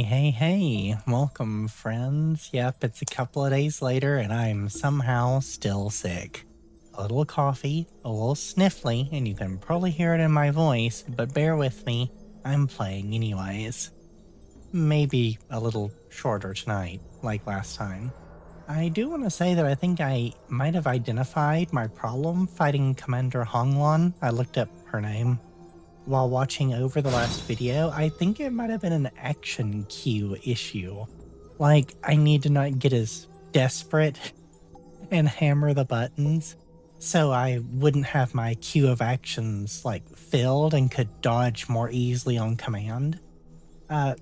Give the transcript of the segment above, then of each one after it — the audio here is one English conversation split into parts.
Hey, welcome friends. Yep, it's a couple of days later and I'm somehow still sick. A little coffee, a little sniffly, and you can probably hear it in my voice, but bear with me, I'm playing anyways. Maybe a little shorter tonight, like last time. I do want to say that I think I might have identified my problem fighting Commander Hongwan. I looked up her name while watching over the last video. I think it might have been an action queue issue. Like, I need to not get as desperate and hammer the buttons so I wouldn't have my queue of actions like filled and could dodge more easily on command. I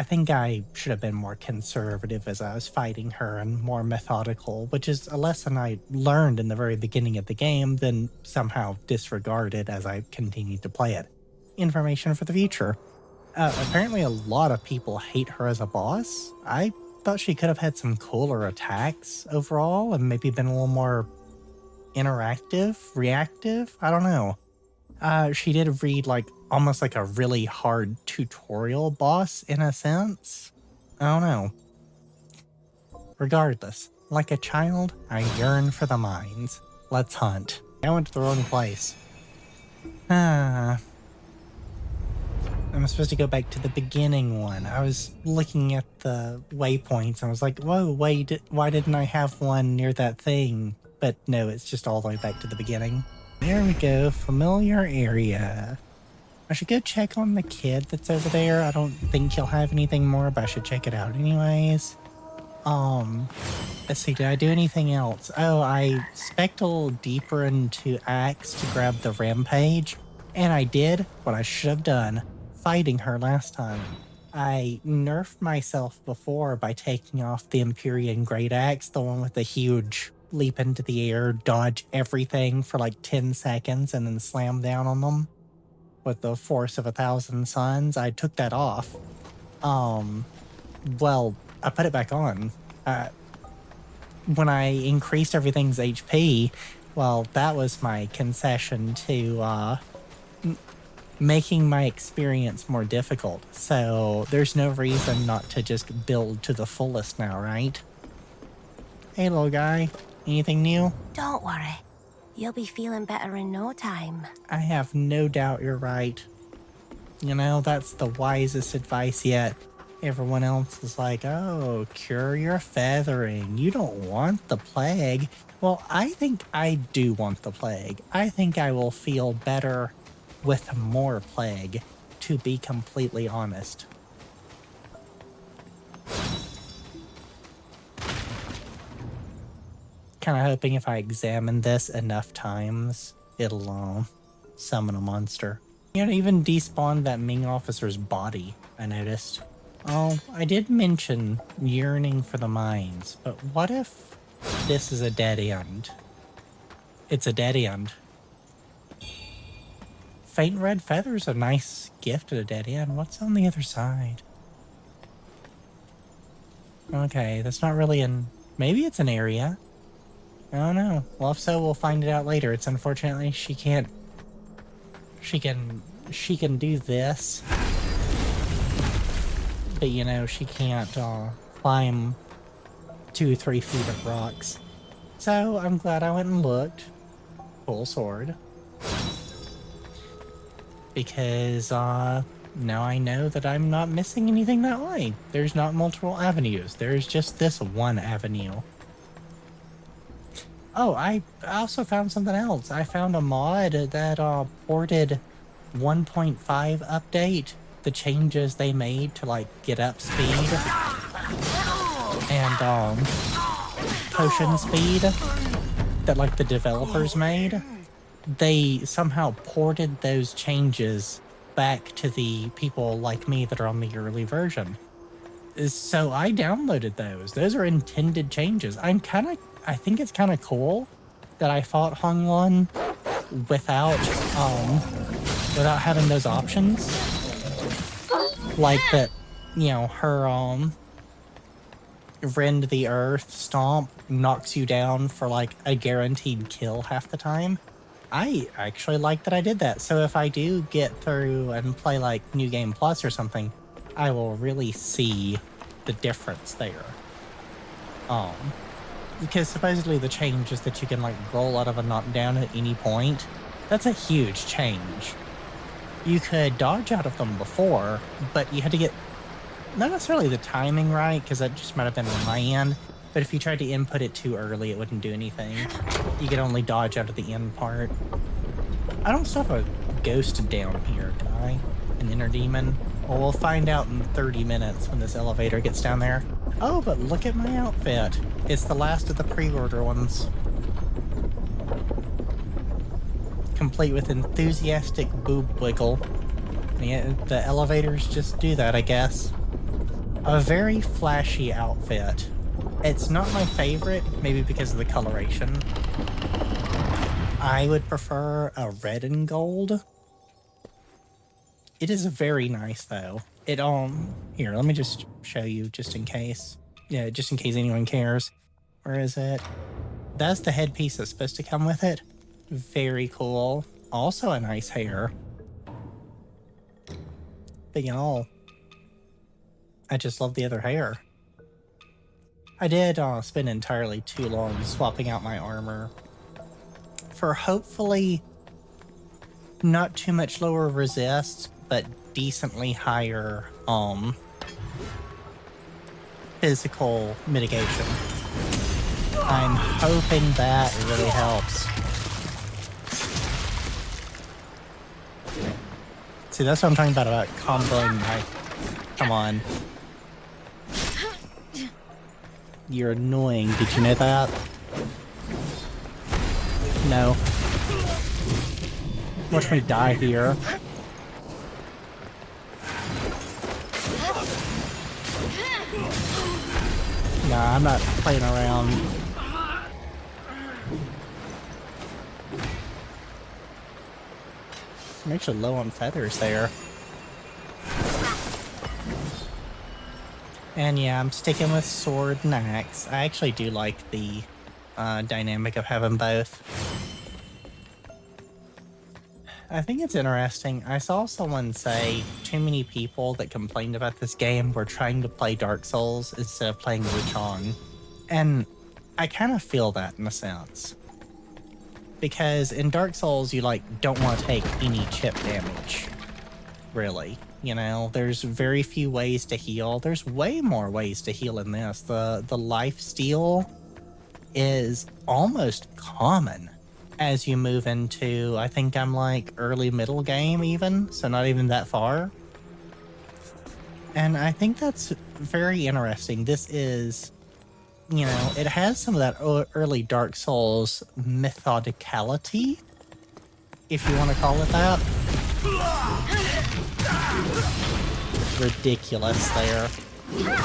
think I should have been more conservative as I was fighting her and more methodical, which is a lesson I learned in the very beginning of the game, then somehow disregarded as I continued to play it. Information for the future. Apparently a lot of people hate her as a boss. I thought she could have had some cooler attacks overall and maybe been a little more interactive, reactive, I don't know. She did read like almost like a really hard tutorial boss in a sense. I don't know. Regardless, like a child, I yearn for the mines. Let's hunt. I went to the wrong place. I'm supposed to go back to the beginning one. I was looking at the waypoints and I was like, whoa, why didn't I have one near that thing? But no, it's just all the way back to the beginning. There we go, familiar area. I should go check on the kid that's over there. I don't think he'll have anything more, but I should check it out anyways. Let's see, did I do anything else? Oh, I spec'd a little deeper into Axe to grab the rampage, and I did what I should have done fighting her last time. I nerfed myself before by taking off the Empyrean Great Axe, the one with the huge leap into the air, dodge everything for like 10 seconds, and then slam down on them with the force of 1,000 suns. I took that off. Well, I put it back on. When I increased everything's HP, well, that was my concession to making my experience more difficult. So there's no reason not to just build to the fullest now, right? Hey, little guy. Anything new? Don't worry. You'll be feeling better in no time. I have no doubt you're right. You know, that's the wisest advice yet. Everyone else is like, oh, cure your feathering. You don't want the plague. Well, I think I do want the plague. I think I will feel better with more plague, to be completely honest. Kind of hoping if I examine this enough times, it'll summon a monster. You know, even despawned that Ming officer's body, I noticed. Oh, I did mention yearning for the mines, but what if this is a dead end? It's a dead end. Faint red feather's a nice gift at a dead end. What's on the other side? Okay, that's not really an... Maybe it's an area. I don't know. Well, if so, we'll find it out later. It's unfortunately she can't... She can do this. But, you know, she can't climb 2-3 feet of rocks. So, I'm glad I went and looked. Full sword. Because, now I know that I'm not missing anything that way. There's not multiple avenues. There's just this one avenue. Oh, I also found something else. I found a mod that ported 1.5 update, the changes they made to like get up speed and potion speed that like the developers made. They somehow ported those changes back to the people like me that are on the early version. So I downloaded those. Those are intended changes. I think it's kind of cool that I fought Hongwan without having those options. Like that, you know, her rend the earth stomp knocks you down for like a guaranteed kill half the time. I actually like that I did that. So if I do get through and play like New Game Plus or something, I will really see the difference there. Because supposedly the change is that you can like roll out of a knockdown at any point. That's a huge change. You could dodge out of them before, but you had to get not necessarily the timing right, because that just might have been on my end. But if you tried to input it too early, it wouldn't do anything. You could only dodge out of the end part. I don't still have a ghost down here, do I? An inner demon? Well, we'll find out in 30 minutes when this elevator gets down there. Oh, but look at my outfit. It's the last of the pre-order ones. Complete with enthusiastic boob wiggle. Yeah, the elevators just do that, I guess. A very flashy outfit. It's not my favorite, maybe because of the coloration. I would prefer a red and gold. It is very nice though. It here, let me just show you just in case. Yeah, just in case anyone cares. Where is it? That's the headpiece that's supposed to come with it. Very cool. Also a nice hair. But you know, I just love the other hair. I did spend entirely too long swapping out my armor for hopefully not too much lower resist, but decently higher physical mitigation. I'm hoping that really helps. See, that's what I'm talking about comboing my... Come on. You're annoying. Did you know that? No. Watch me die here. Nah, I'm not playing around. I'm actually low on feathers there. And yeah, I'm sticking with sword and axe. I actually do like the dynamic of having both. I think it's interesting. I saw someone say too many people that complained about this game were trying to play Dark Souls instead of playing Wuchang. And I kind of feel that in a sense. Because in Dark Souls, you like don't want to take any chip damage. Really. You know, there's very few ways to heal. There's way more ways to heal in this. The life steal is almost common as you move into, I think I'm like early middle game even, so not even that far. And I think that's very interesting. This is, you know, it has some of that early Dark Souls methodicality, if you want to call it that. Ridiculous there.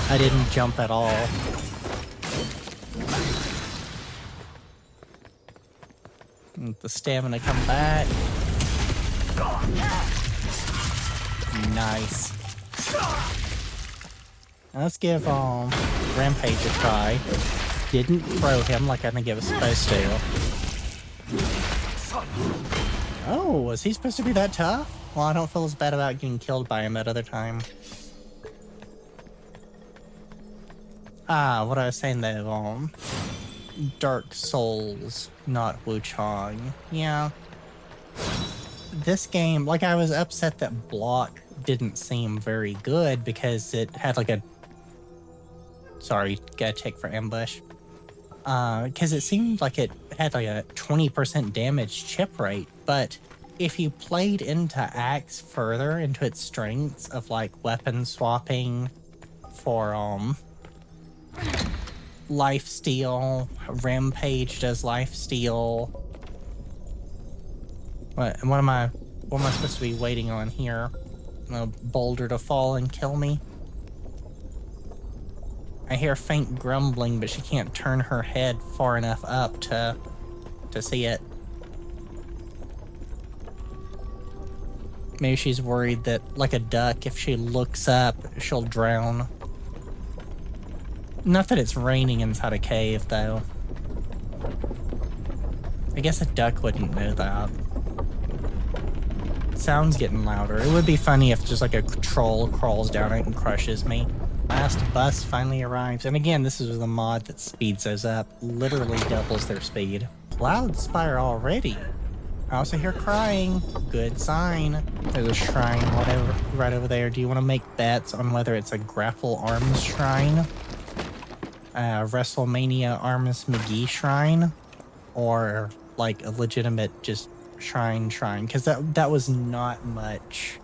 I didn't jump at all. Let the stamina come back. Nice. Now let's give Rampage a try. Didn't throw him like I think it was supposed to. Oh, was he supposed to be that tough? Well, I don't feel as bad about getting killed by him that other time. Ah, what I was saying though, Dark Souls, not Wuchang. Yeah. This game, like I was upset that Block didn't seem very good because it had like a... Sorry, gotta check for ambush. Because it seemed like it had like a 20% damage chip rate, but if you played into Axe further, into its strengths of like weapon swapping for lifesteal, Rampage does lifesteal. What am I supposed to be waiting on here? A boulder to fall and kill me? I hear faint grumbling, but she can't turn her head far enough up to see it. Maybe she's worried that, like a duck, if she looks up, she'll drown. Not that it's raining inside a cave, though. I guess a duck wouldn't know that. Sound's getting louder. It would be funny if just like a troll crawls down it and crushes me. Last bus finally arrives. And again, this is the mod that speeds those up. Literally doubles their speed. Cloud Spire already. I also hear crying. Good sign. There's a shrine whatever, right over there. Do you want to make bets on whether it's a grapple arms shrine, WrestleMania Arms McGee shrine, or like a legitimate just shrine? Because that was not much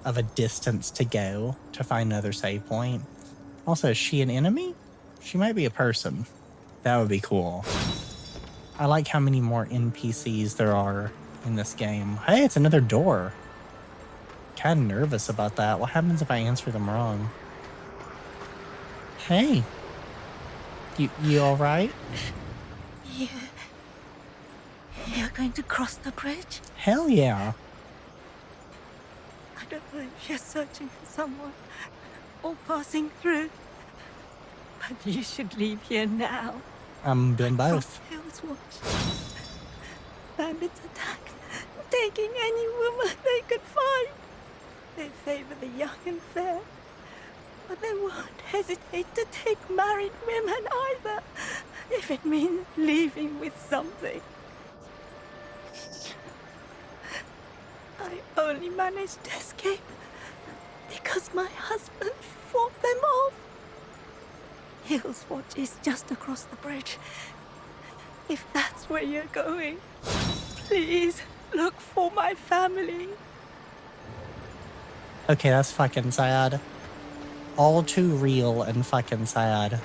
of a distance to go to find another save point. Also, is she an enemy? She might be a person. That would be cool. I like how many more NPCs there are in this game. Hey, it's another door. Kind of nervous about that. What happens if I answer them wrong? Hey. You all right? You're going to cross the bridge? Hell yeah. I don't know if you're searching for someone or passing through, but you should leave here now. I'm doing both. Hell's watch. Bandits attack, taking any woman they could find. They favor the young and fair, but they won't hesitate to take married women either, if it means leaving with something. I only managed to escape because my husband fought them off. Hill's watch is just across the bridge. If that's where you're going, please look for my family. Okay, that's fucking sad. All too real and fucking sad.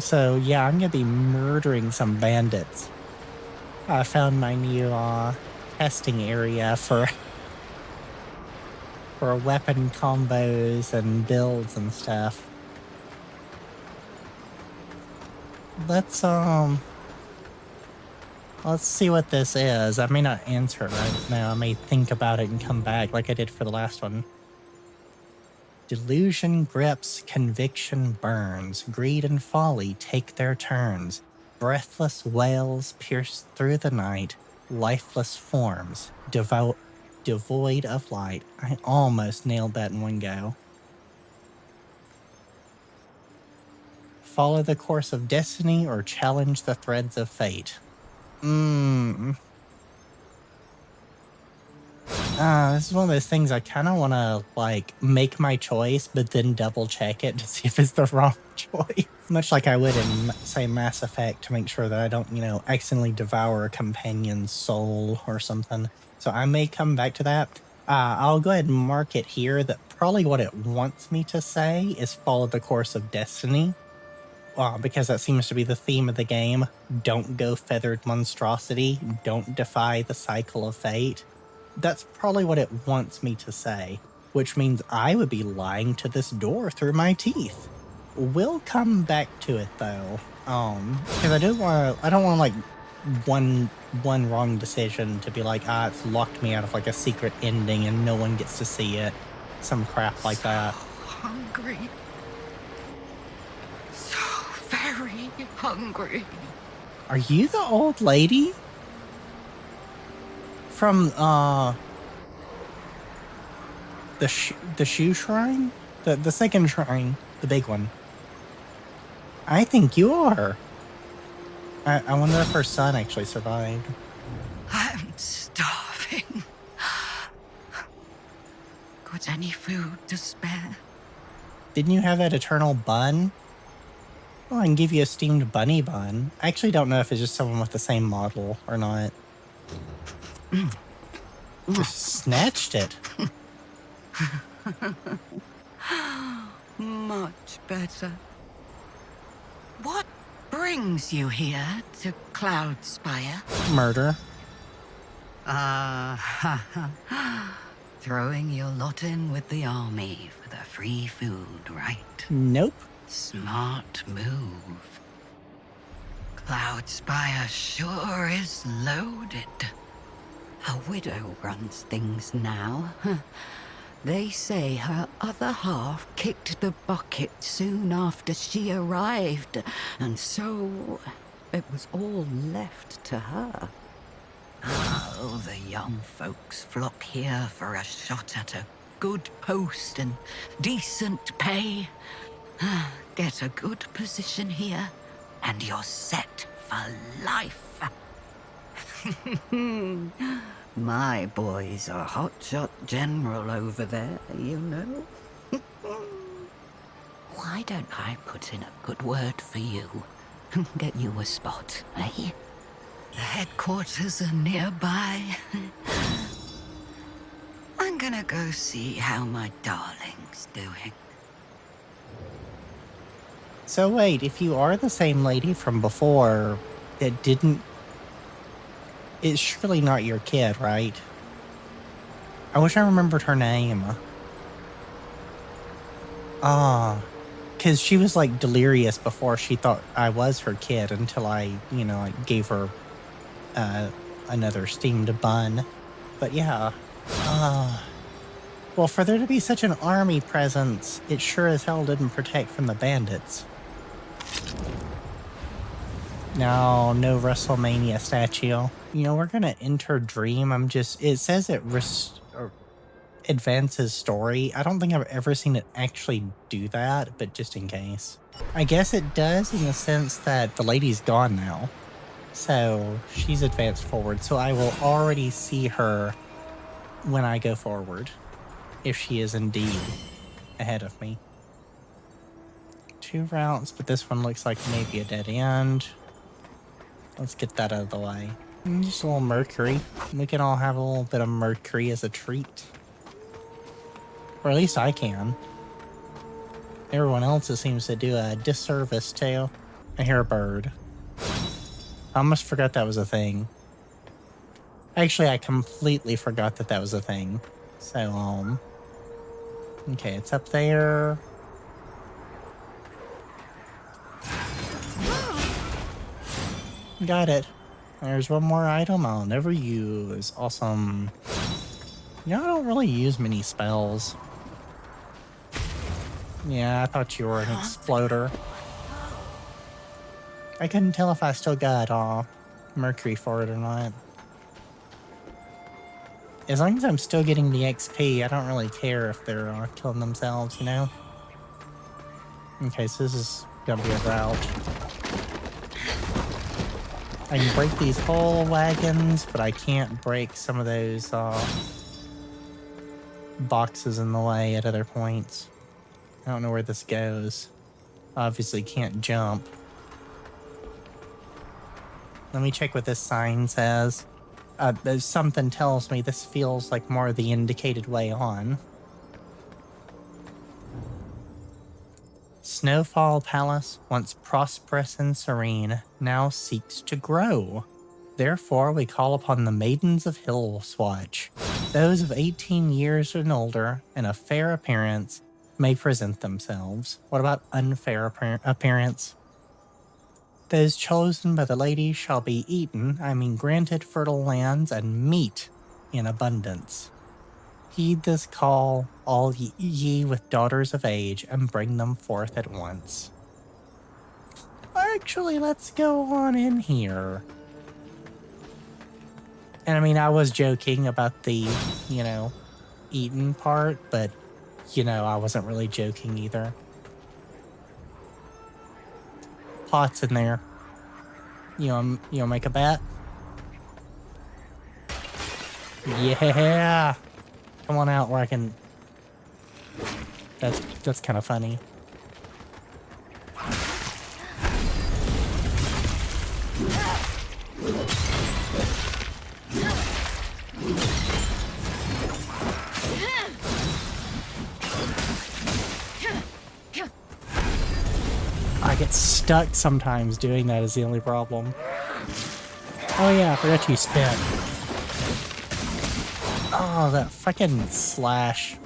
So yeah, I'm gonna be murdering some bandits. I found my new testing area for weapon combos and builds and stuff. Let's see what this is. I may not answer it right now. I may think about it and come back like I did for the last one. Delusion grips, conviction burns, greed and folly take their turns. Breathless wails pierce through the night, lifeless forms, devoid of light. I almost nailed that in one go. Follow the course of destiny or challenge the threads of fate. This is one of those things I kind of want to, like, make my choice, but then double check it to see if it's the wrong choice. Much like I would in, say, Mass Effect, to make sure that I don't, accidentally devour a companion's soul or something. So I may come back to that. I'll go ahead and mark it here that probably what it wants me to say is follow the course of destiny. Because that seems to be the theme of the game. Don't go feathered monstrosity. Don't defy the cycle of fate. That's probably what it wants me to say, which means I would be lying to this door through my teeth. We'll come back to it though, because I don't want like one wrong decision to be like, it's locked me out of like a secret ending and no one gets to see it, some crap like that. Hungry. So very hungry. Are you the old lady from the shoe shrine? The second shrine, the big one. I think you are. I wonder if her son actually survived. I'm starving. Got any food to spare? Didn't you have that eternal bun? Well, I can give you a steamed bunny bun. I actually don't know if it's just someone with the same model or not. Just snatched it. Much better. What brings you here to Cloud Spire? Murder. Throwing your lot in with the army for the free food, right? Nope. Smart move. Cloud Spire sure is loaded. A widow runs things now. They say her other half kicked the bucket soon after she arrived, and so it was all left to her. Oh, the young folks flock here for a shot at a good post and decent pay. Get a good position here, and you're set for life. My boy's a hotshot general over there, you know. Why don't I put in a good word for you? Get you a spot, eh? The headquarters are nearby. I'm gonna go see how my darling's doing. So wait, if you are the same lady from before that didn't... It's surely not your kid, right? I wish I remembered her name. Because she was like delirious before she thought I was her kid until I, like gave her another steamed bun. But yeah. Well, for there to be such an army presence, it sure as hell didn't protect from the bandits. No WrestleMania statue. We're gonna enter Dream. It says it advances story. I don't think I've ever seen it actually do that, but just in case. I guess it does in the sense that the lady's gone now. So she's advanced forward. So I will already see her when I go forward, if she is indeed ahead of me. 2 routes, but this one looks like maybe a dead end. Let's get that out of the way. Just a little mercury. We can all have a little bit of mercury as a treat. Or at least I can. Everyone else it seems to do a disservice to. I hear a bird. I almost forgot that was a thing. Actually, I completely forgot that was a thing. So, okay, it's up there. Got it. There's one more item I'll never use. Awesome. I don't really use many spells. Yeah, I thought you were an exploder. I couldn't tell if I still got mercury for it or not. As long as I'm still getting the XP, I don't really care if they're killing themselves, Okay, so this is gonna be a route. I can break these whole wagons, but I can't break some of those boxes in the way at other points. I don't know where this goes. Obviously can't jump. Let me check what this sign says. Something tells me this feels like more the indicated way on. Snowfall Palace, once prosperous and serene, now seeks to grow. Therefore, we call upon the maidens of Hillswatch. Those of 18 years and older and a fair appearance may present themselves. What about unfair appearance? Those chosen by the lady shall be granted fertile lands and meat in abundance. Heed this call, all ye with daughters of age, and bring them forth at once. Actually, let's go on in here. And I was joking about the, eaten part, but, I wasn't really joking either. Pot's in there. You make a bet? Yeah! Come on out where I can... That's kind of funny. I get stuck sometimes doing that is the only problem. Oh yeah, I forgot you spin. Oh, that fucking slash.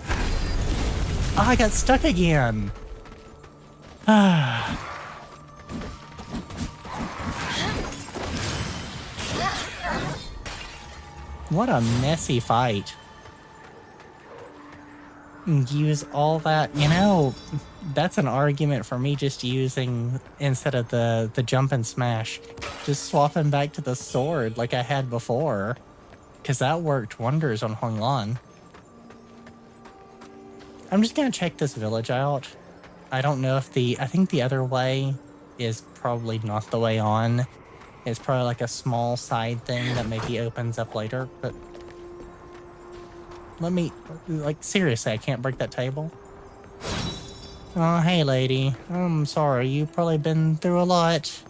Oh, I got stuck again. What a messy fight. Use all that, that's an argument for me just using, instead of the jump and smash, just swapping back to the sword like I had before. Because that worked wonders on Honglan. I'm just gonna check this village out. I don't know if I think the other way is probably not the way on. It's probably like a small side thing that maybe opens up later, but let me, like, seriously, I can't break that table. Oh, hey lady, I'm sorry, you've probably been through a lot.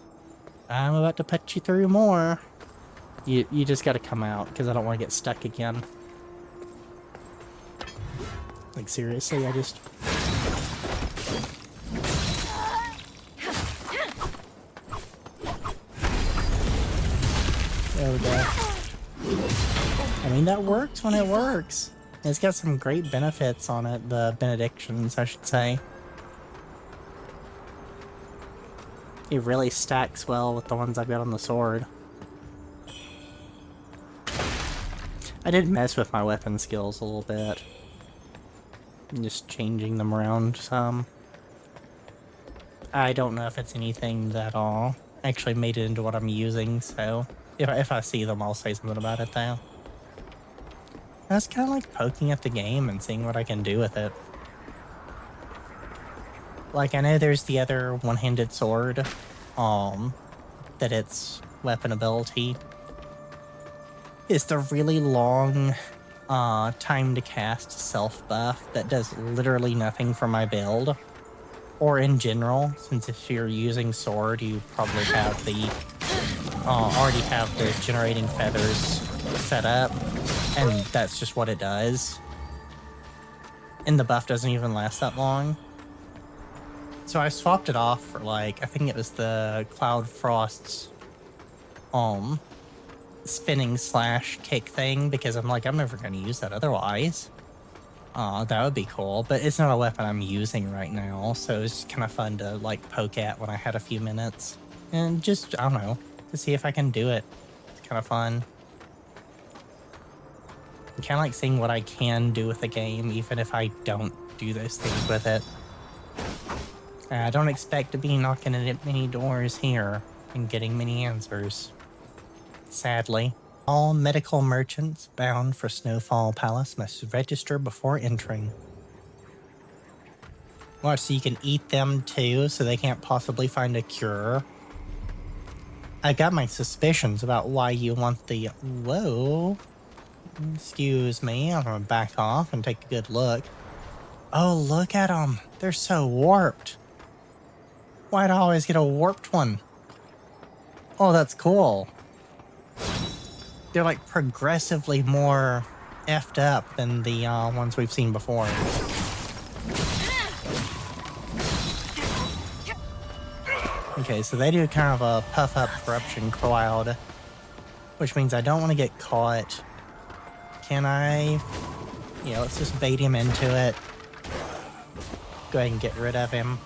I'm about to put you through more. You just gotta come out, because I don't want to get stuck again. Like, seriously, I just... There we go. I mean, that works when it works. It's got some great benefits on it, the benedictions, I should say. It really stacks well with the ones I've got on the sword. I did mess with my weapon skills a little bit. Just changing them around some. I don't know if it's anything that actually made it into what I'm using, so if I see them, I'll say something about it, though. That's kind of like poking at the game and seeing what I can do with it. Like, I know there's the other one-handed sword, that its weapon ability is the really long, time to cast self buff that does literally nothing for my build. Or in general, since if you're using sword, you probably have the, already have the generating feathers set up, and that's just what it does. And the buff doesn't even last that long. So I swapped it off for, like, I think it was the Cloud Frost's, spinning / kick thing, because I'm like, I'm never going to use that otherwise. That would be cool, but it's not a weapon I'm using right now, so it's kind of fun to, like, poke at when I had a few minutes. And just, I don't know, to see if I can do it. It's kind of fun. I'm kind of like seeing what I can do with the game, even if I don't do those things with it. I don't expect to be knocking at many doors here and getting many answers. Sadly. All medical merchants bound for Snowfall Palace must register before entering. What, so you can eat them too, so they can't possibly find a cure? I got my suspicions about why you want the... Whoa. Excuse me, I'm gonna back off and take a good look. Oh, look at them. They're so warped. Why'd I always get a warped one? Oh, that's cool. They're like progressively more effed up than the ones we've seen before. Okay, so they do kind of a puff up corruption cloud, which means I don't want to get caught. Can I? Yeah, let's just bait him into it. Go ahead and get rid of him.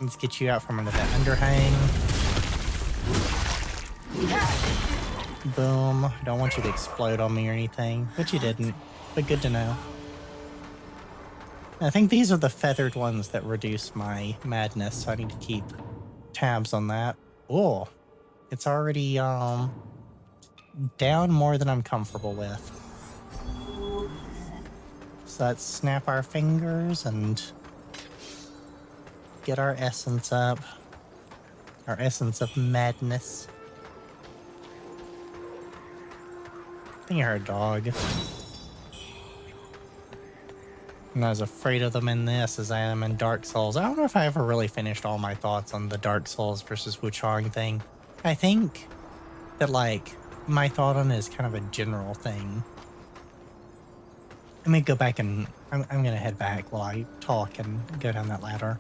Let's get you out from under that underhang. Boom. I don't want you to explode on me or anything, but you didn't. But good to know. I think these are the feathered ones that reduce my madness, so I need to keep tabs on that. Oh, it's already down more than I'm comfortable with. So let's snap our fingers and get our essence up. Our essence of madness. I think I heard a dog. I'm not as afraid of them in this as I am in Dark Souls. I don't know if I ever really finished all my thoughts on the Dark Souls versus Wuchang thing. I think that, like, my thought on it is kind of a general thing. Let me go back and... I'm gonna head back while I talk and go down that ladder.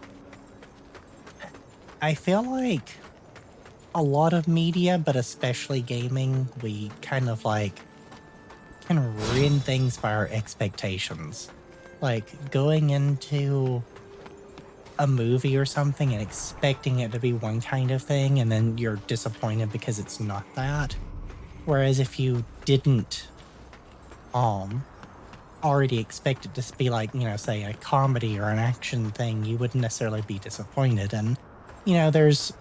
I feel like a lot of media, but especially gaming, we kind of ruin things by our expectations. Like, going into a movie or something and expecting it to be one kind of thing, and then you're disappointed because it's not that. Whereas if you didn't already expect it to be like, you know, say a comedy or an action thing, you wouldn't necessarily be disappointed. And, you know, there's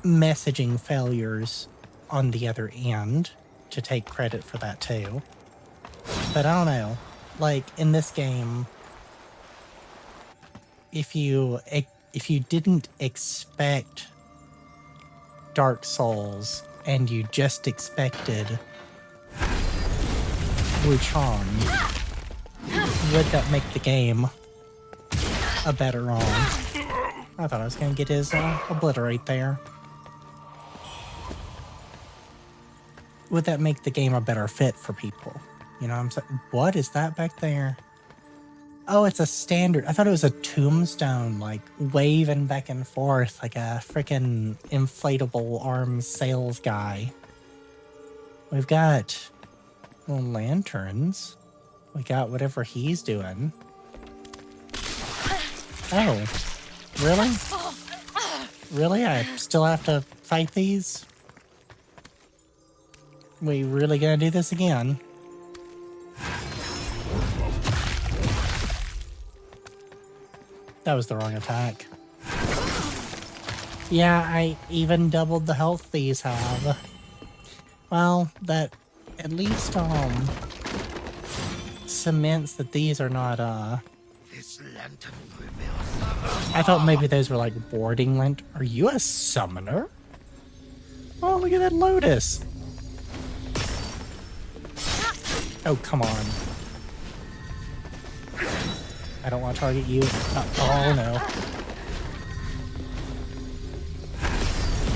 messaging failures on the other end, to take credit for that too. But I don't know. Like, in this game, if you didn't expect Dark Souls and you just expected Wuchang, would that make the game a better ROM? I thought I was going to get his obliterate there. Would that make the game a better fit for people? You know what I'm saying? What is that back there? Oh, it's a standard. I thought it was a tombstone, like waving back and forth like a freaking inflatable arms sales guy. We've got little lanterns. We got whatever he's doing. Oh, really? Really? I still have to fight these? We really gonna do this again? That was the wrong attack. Yeah, I even doubled the health these have. Well, that at least cements that these are not This lantern reveals. I thought maybe those were like boarding lint. Are you a summoner? Oh, look at that lotus. Oh, come on. I don't want to target you. Oh, no.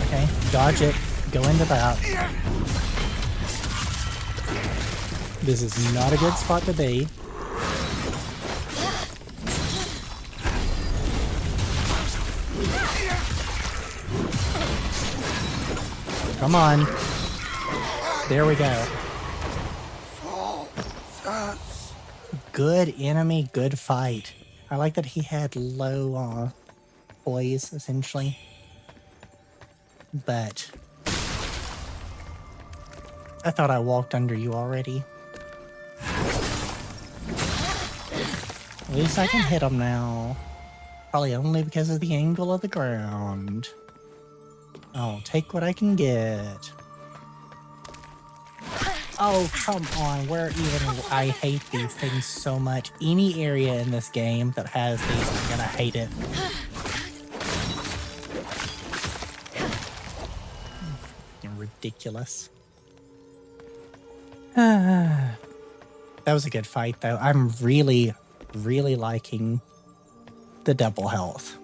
Okay, dodge it. Go into that. This is not a good spot to be. Come on. There we go. Good enemy, good fight. I like that he had low poise, essentially. But I thought I walked under you already. At least I can hit him now. Probably only because of the angle of the ground. I'll take what I can get. Oh, come on. Where even... I hate these things so much. Any area in this game that has these, I'm gonna hate it. Ridiculous. That was a good fight, though. I'm really, really liking the double health.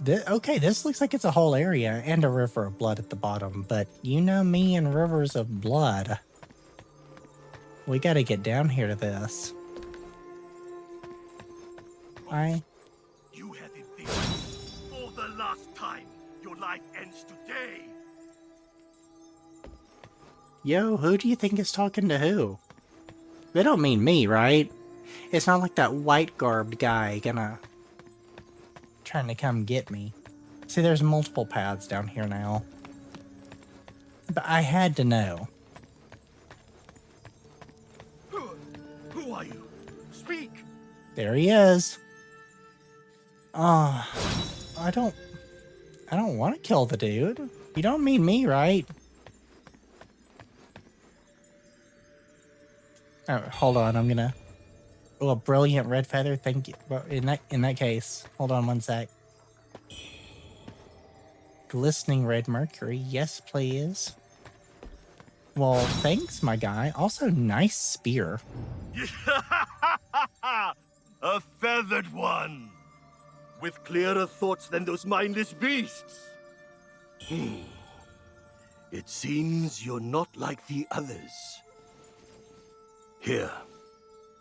Okay, this looks like it's a whole area and a river of blood at the bottom, but you know me and rivers of blood. We gotta get down here to this. You have invaded for the last time. Your life ends today. Yo, who do you think is talking to who? They don't mean me, right? It's not like that white-garbed guy trying to come get me. See, there's multiple paths down here now. But I had to know. Who are you? Speak. There he is. I don't want to kill the dude. You don't mean me, right? Oh, hold on, I'm gonna... Oh, a brilliant red feather, thank you. Well, in that case, hold on one sec. Glistening red mercury, yes please. Well, thanks, my guy. Also, nice spear. A feathered one. With clearer thoughts than those mindless beasts. It seems you're not like the others. Here,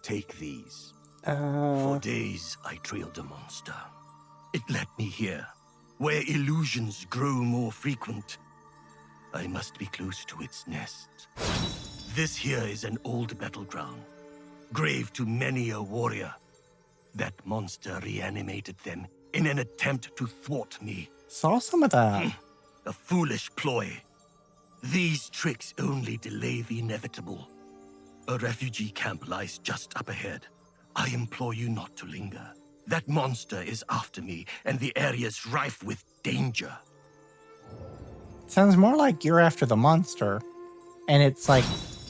take these. For days I trailed a monster. It led me here, where illusions grow more frequent. I must be close to its nest. This here is an old battleground, grave to many a warrior. That monster reanimated them in an attempt to thwart me. Saw some of that. A foolish ploy. These tricks only delay the inevitable. A refugee camp lies just up ahead. I implore you not to linger. That monster is after me, and the area's rife with danger. Sounds more like you're after the monster. and it's like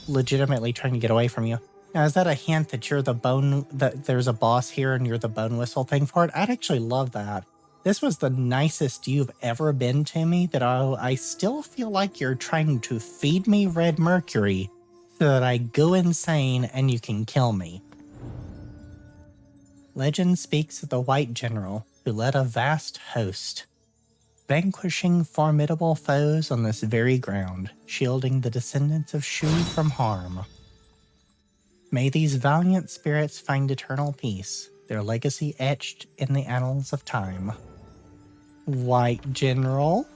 legitimately trying to get away from you. Now, is that a hint that you're the bone, that there's a boss here and you're the bone whistle thing for it? I'd actually love that. This was the nicest you've ever been to me, that I still feel like you're trying to feed me red mercury so that I go insane and you can kill me. Legend speaks of the White General who led a vast host, vanquishing formidable foes on this very ground, shielding the descendants of Shu from harm. May these valiant spirits find eternal peace, their legacy etched in the annals of time. White General?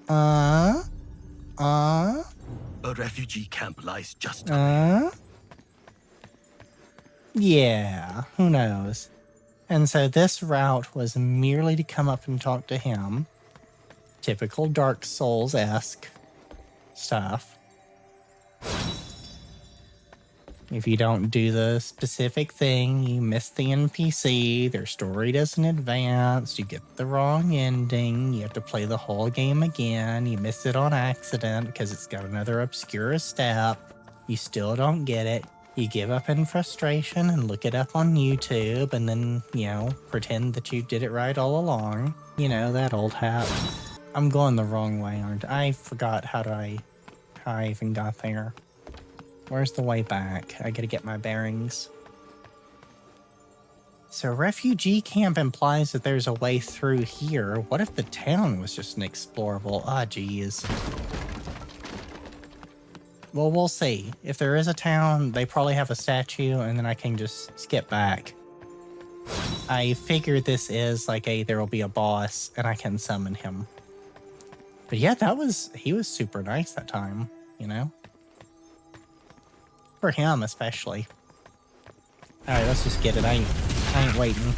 A refugee camp lies just away. Yeah, who knows? And so this route was merely to come up and talk to him. Typical Dark Souls-esque stuff. If you don't do the specific thing, you miss the NPC, their story doesn't advance, you get the wrong ending, you have to play the whole game again, you miss it on accident because it's got another obscure step, you still don't get it, you give up in frustration and look it up on YouTube and then, you know, pretend that you did it right all along. You know, that old hat. I'm going the wrong way, aren't I? I forgot how I even got there. Where's the way back? I gotta get my bearings. So refugee camp implies that there's a way through here. What if the town was just an explorable? Ah, geez. Well, we'll see. If there is a town, they probably have a statue, and then I can just skip back. I figured this is like there will be a boss, and I can summon him. But yeah, he was super nice that time, you know? For him, especially. Alright, let's just get it. I ain't waiting.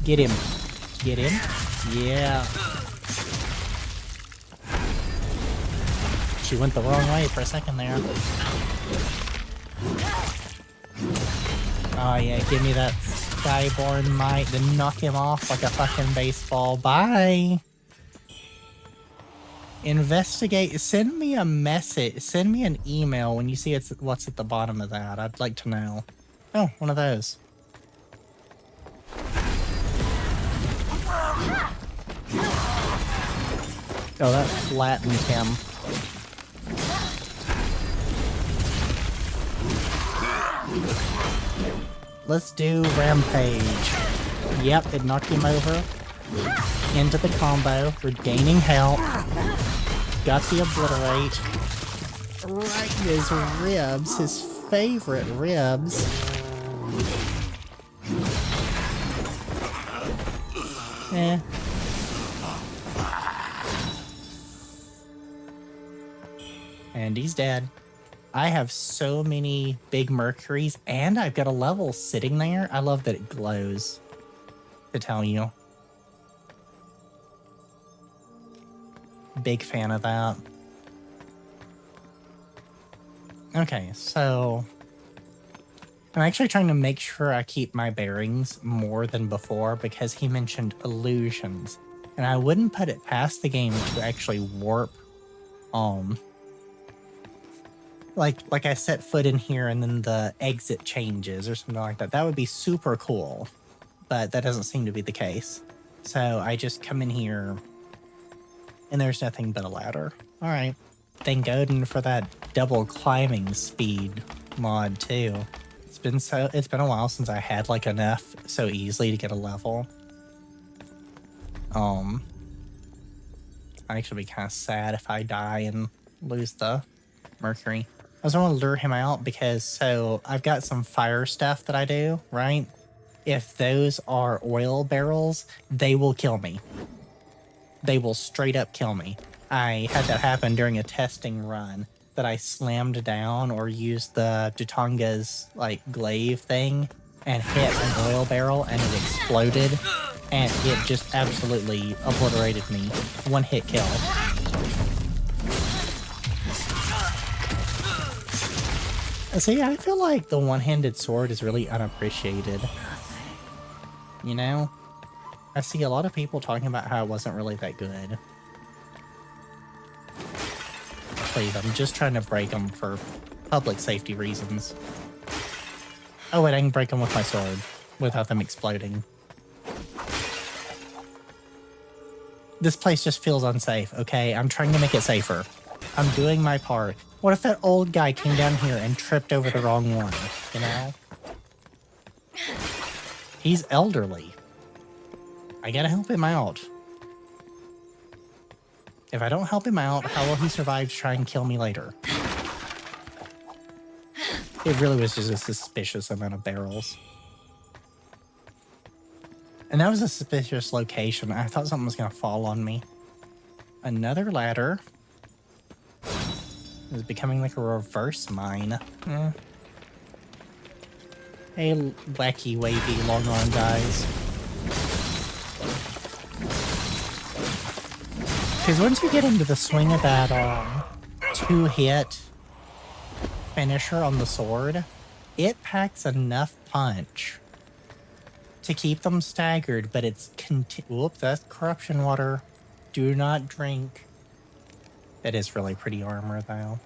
Get him. Get him. Yeah. She went the wrong way for a second there. Oh yeah, give me that Skyborn might to knock him off like a fucking baseball. Bye! Investigate. Send me a message. Send me an email when you see what's at the bottom of that. I'd like to know. Oh, one of those. Oh, that flattened him. Let's do Rampage. Yep, it knocked him over. Into the combo. We're gaining health. Got the Obliterate. Right in his ribs. His favorite ribs. Eh. And he's dead. I have so many big Mercuries, and I've got a level sitting there. I love that it glows, to tell you. Big fan of that. Okay, so I'm actually trying to make sure I keep my bearings more than before because he mentioned illusions. And I wouldn't put it past the game to actually warp like I set foot in here and then the exit changes or something like that. That would be super cool, but that doesn't seem to be the case. So I just come in here and there's nothing but a ladder. All right. Thank Odin for that double climbing speed mod too. It's been a while since I had like enough so easily to get a level. I'd actually be kind of sad if I die and lose the Mercury. I just want to lure him out because, so I've got some fire stuff that I do, right? If those are oil barrels, they will kill me. They will straight up kill me. I had that happen during a testing run that I slammed down or used the Dutanga's like glaive thing and hit an oil barrel and it exploded and it just absolutely obliterated me. One hit kill. See, I feel like the one-handed sword is really unappreciated. You know? I see a lot of people talking about how it wasn't really that good. Please, I'm just trying to break them for public safety reasons. Oh wait, I can break them with my sword without them exploding. This place just feels unsafe, okay? I'm trying to make it safer. I'm doing my part. What if that old guy came down here and tripped over the wrong one, you know? He's elderly. I gotta help him out. If I don't help him out, how will he survive to try and kill me later? It really was just a suspicious amount of barrels. And that was a suspicious location. I thought something was gonna fall on me. Another ladder. It's becoming like a reverse mine. Hey, wacky, wavy, long arm guys. Because once you get into the swing of that 2-hit finisher on the sword, it packs enough punch to keep them staggered, but it's whoops, that's corruption water. Do not drink. It is really pretty armor, though.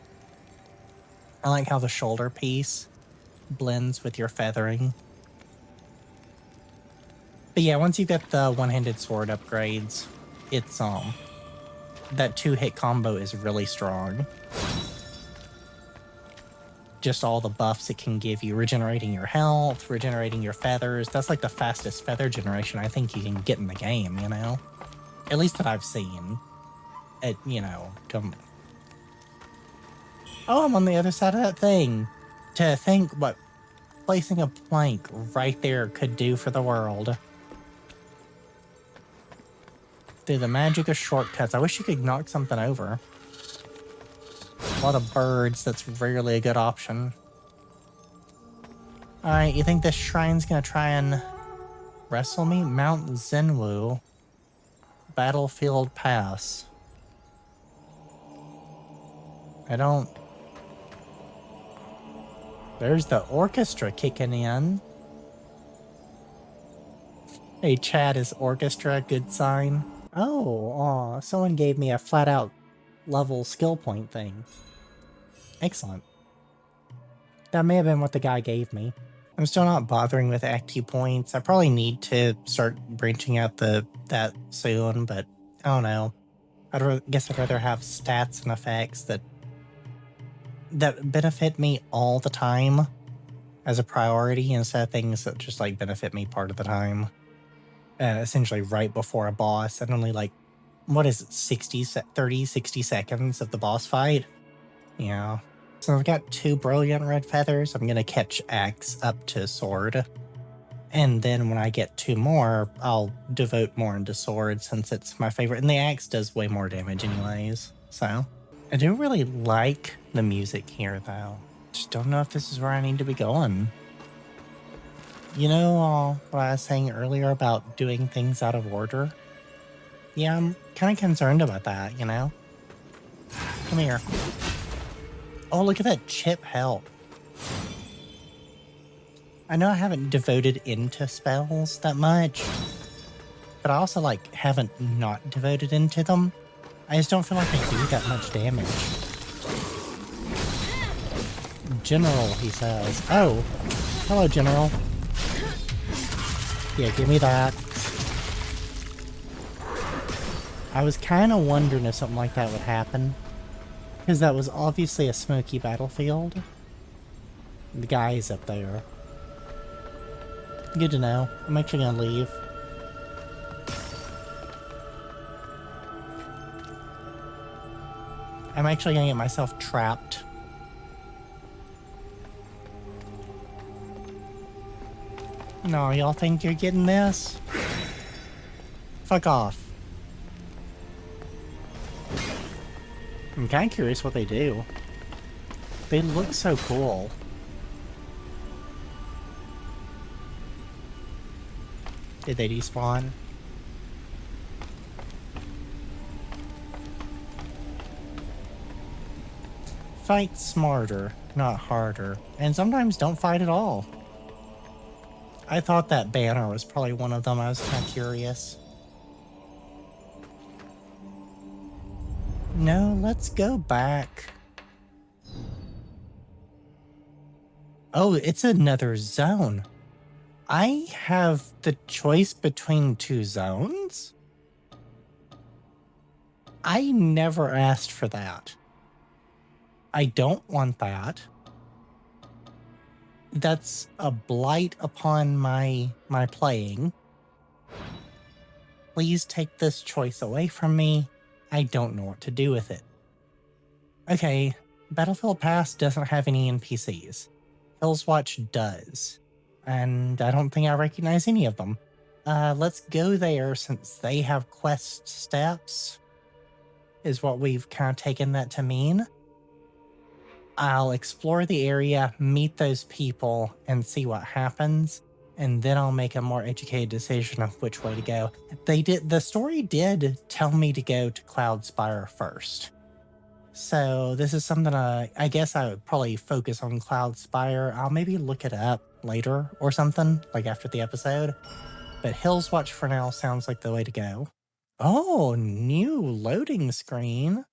I like how the shoulder piece blends with your feathering. But yeah, once you get the one-handed sword upgrades, it's that 2-hit combo is really strong. Just all the buffs it can give you, regenerating your health, regenerating your feathers. That's like the fastest feather generation I think you can get in the game, you know? At least that I've seen. Oh, I'm on the other side of that thing. To think what placing a plank right there could do for the world. Through the magic of shortcuts. I wish you could knock something over. A lot of birds, that's rarely a good option. Alright, you think this shrine's gonna try and wrestle me? Mount Zenwu. Battlefield Pass. There's the orchestra kicking in. Hey, chat, is orchestra a good sign? Oh, someone gave me a flat-out level skill point thing. Excellent. That may have been what the guy gave me. I'm still not bothering with active points. I probably need to start branching out that soon, but I don't know. Guess I'd rather have stats and effects that benefit me all the time as a priority instead of things that just like benefit me part of the time. Essentially right before a boss and only like, what is it, 60 seconds of the boss fight? Yeah. So I've got 2 brilliant red feathers. I'm gonna catch axe up to sword. And then when I get 2 more, I'll devote more into sword since it's my favorite. And the axe does way more damage anyways. So I do really like the music here though. Just don't know if this is where I need to be going. You know what I was saying earlier about doing things out of order? Yeah, I'm kind of concerned about that, you know? Come here. Oh, look at that chip health. I know I haven't devoted into spells that much, but I also, like, haven't not devoted into them. I just don't feel like I do that much damage. General, he says. Oh, hello, General. Yeah, give me that. I was kind of wondering if something like that would happen. Because that was obviously a smoky battlefield. The guy is up there. Good to know. I'm actually gonna leave. I'm actually gonna get myself trapped. No, y'all think you're getting this? Fuck off. I'm kind of curious what they do. They look so cool. Did they despawn? Fight smarter, not harder. And sometimes don't fight at all. I thought that banner was probably one of them. I was kind of curious. No, let's go back. Oh, it's another zone. I have the choice between 2 zones? I never asked for that. I don't want that. That's a blight upon my playing. Please take this choice away from me. I don't know what to do with it. Okay, Battlefield Pass doesn't have any NPCs. Hill's Watch does. And I don't think I recognize any of them. Let's go there since they have quest steps, is what we've kind of taken that to mean. I'll explore the area, meet those people, and see what happens, and then I'll make a more educated decision of which way to go. The story did tell me to go to Cloudspire first. So this is something I guess I would probably focus on Cloudspire. I'll maybe look it up later or something, like after the episode. But Hill's Watch for now sounds like the way to go. Oh, new loading screen.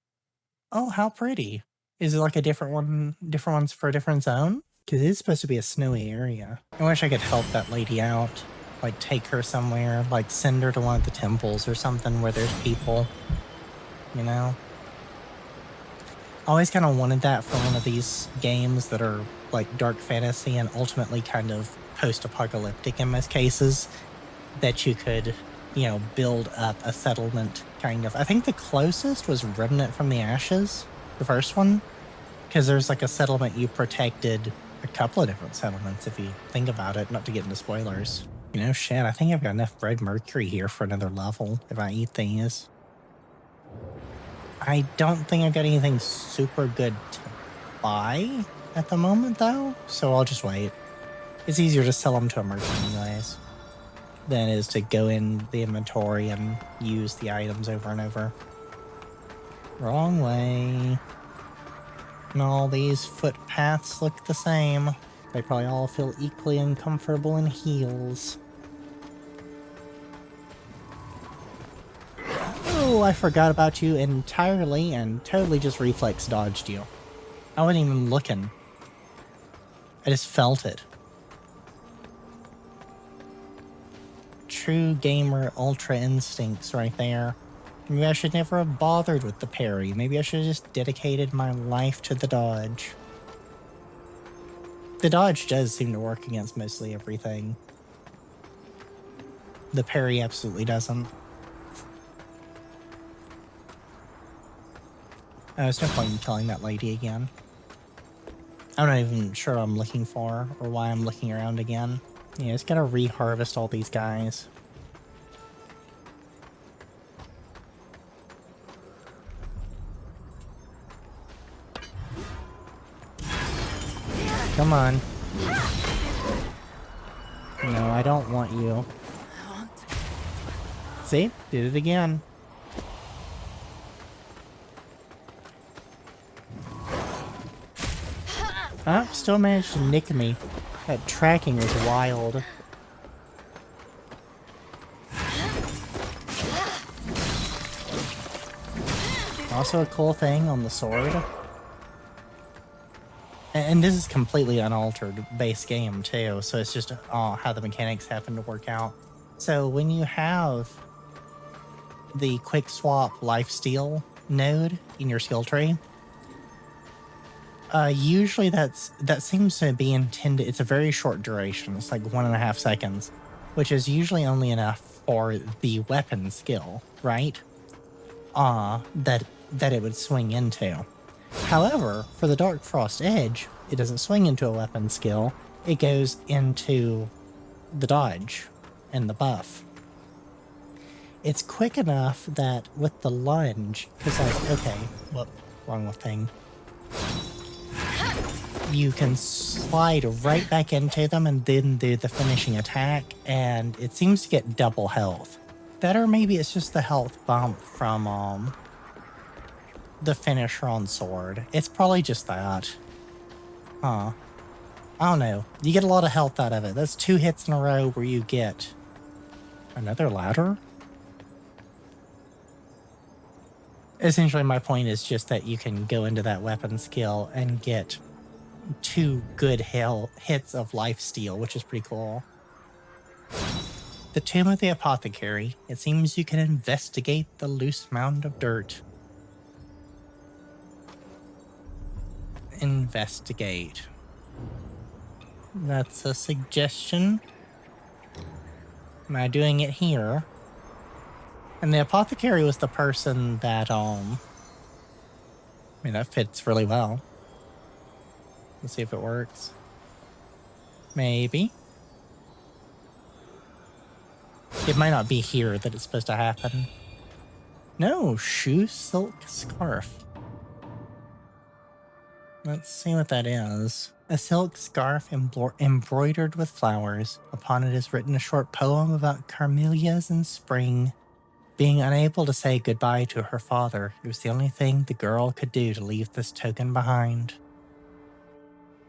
Oh, how pretty. Is it like a different ones for a different zone? Because it's supposed to be a snowy area. I wish I could help that lady out. Like take her somewhere, like send her to one of the temples or something where there's people, you know? I always kind of wanted that for one of these games that are like dark fantasy and ultimately kind of post-apocalyptic in most cases, that you could, you know, build up a settlement kind of. I think the closest was Remnant from the Ashes, the first one, because there's like a settlement you protected, a couple of different settlements if you think about it, not to get into spoilers. You know, shit, I think I've got enough red mercury here for another level if I eat these. I don't think I've got anything super good to buy at the moment, though, so I'll just wait. It's easier to sell them to a merchant anyways than it is to go in the inventory and use the items over and over. Wrong way. And all these footpaths look the same. They probably all feel equally uncomfortable in heels. Oh, I forgot about you entirely and totally just reflex dodged you. I wasn't even looking. I just felt it. True gamer ultra instincts right there. Maybe I should never have bothered with the parry. Maybe I should have just dedicated my life to the dodge. The dodge does seem to work against mostly everything. The parry absolutely doesn't. Oh, there's no point in killing that lady again. I'm not even sure what I'm looking for or why I'm looking around again. Yeah, just gotta re-harvest all these guys. Come on. No, I don't want you. See? Did it again. Oh, still managed to nick me. That tracking was wild. Also a cool thing on the sword. And this is completely unaltered base game too, so it's just how the mechanics happen to work out. So when you have the quick swap lifesteal node in your skill tree, usually that seems to be intended. It's a very short duration. It's like 1.5 seconds, which is usually only enough for the weapon skill, right? That it would swing into. However, for the Dark Frost Edge, it doesn't swing into a weapon skill. It goes into the dodge and the buff. It's quick enough that with the lunge, because like, okay, whoop, wrong thing. You can slide right back into them and then do the finishing attack, and it seems to get double health. That, or maybe it's just the health bump from the finisher on sword. It's probably just that. Huh. I don't know. You get a lot of health out of it. That's 2 hits in a row where you get another ladder. Essentially, my point is just that you can go into that weapon skill and get 2 good hits of life steal, which is pretty cool. The Tomb of the Apothecary. It seems you can investigate the loose mound of dirt. Investigate. That's a suggestion. Am I doing it here? And the apothecary was the person that, I mean, that fits really well. Let's see if it works. Maybe. It might not be here that it's supposed to happen. No, shoe silk scarf. Let's see what that is. A silk scarf embroidered with flowers. Upon it is written a short poem about camellias in spring. Being unable to say goodbye to her father, it was the only thing the girl could do to leave this token behind.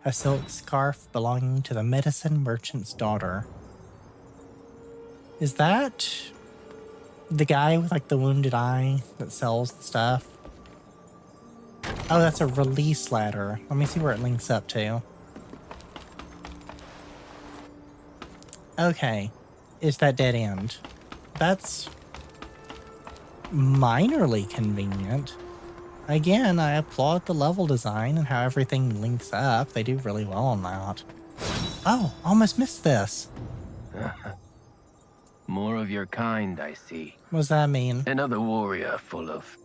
A silk scarf belonging to the medicine merchant's daughter. Is that the guy with like the wounded eye that sells the stuff? Oh, that's a release ladder. Let me see where it links up to. Okay. Is that dead end? That's minorly convenient. Again, I applaud the level design and how everything links up. They do really well on that. Oh, almost missed this. More of your kind, I see. What does that mean? Another warrior full of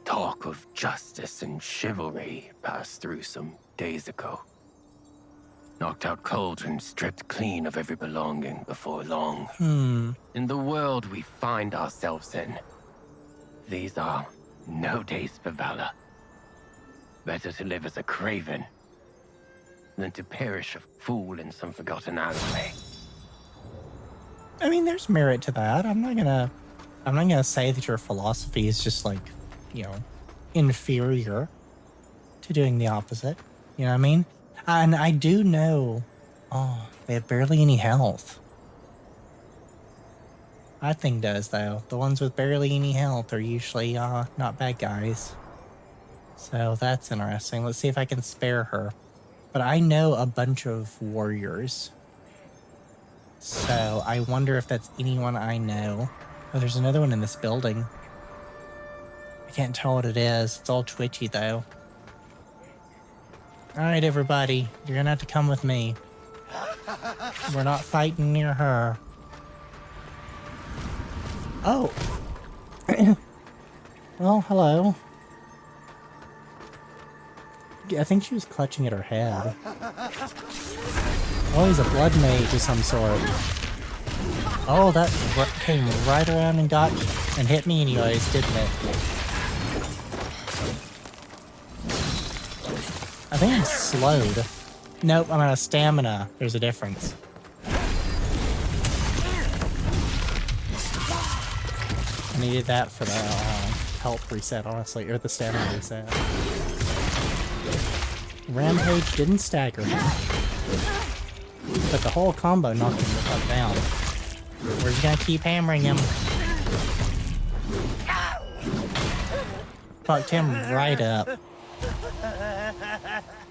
talk of justice and chivalry passed through some days ago. Knocked out cold and stripped clean of every belonging before long. In the world we find ourselves in, these are no days for valor. Better to live as a craven than to perish a fool in some forgotten alleyway. I mean, there's merit to that. I'm not gonna say that your philosophy is just like, you know, inferior to doing the opposite. You know what I mean? And I do know, oh, they have barely any health. That thing does, though. The ones with barely any health are usually not bad guys. So that's interesting. Let's see if I can spare her. But I know a bunch of warriors. So I wonder if that's anyone I know. Oh, there's another one in this building. I can't tell what it is. It's all twitchy, though. Alright, everybody. You're gonna have to come with me. We're not fighting near her. Oh. Well, hello. I think she was clutching at her head. Oh, he's a blood mage of some sort. Oh, that came right around and got and hit me anyways, didn't it? I think I'm slowed. Nope, I'm out of stamina. There's a difference. I needed that for the health reset, honestly, or the stamina reset. Rampage didn't stagger him, but the whole combo knocked him the fuck down. We're just gonna keep hammering him. Fucked him right up.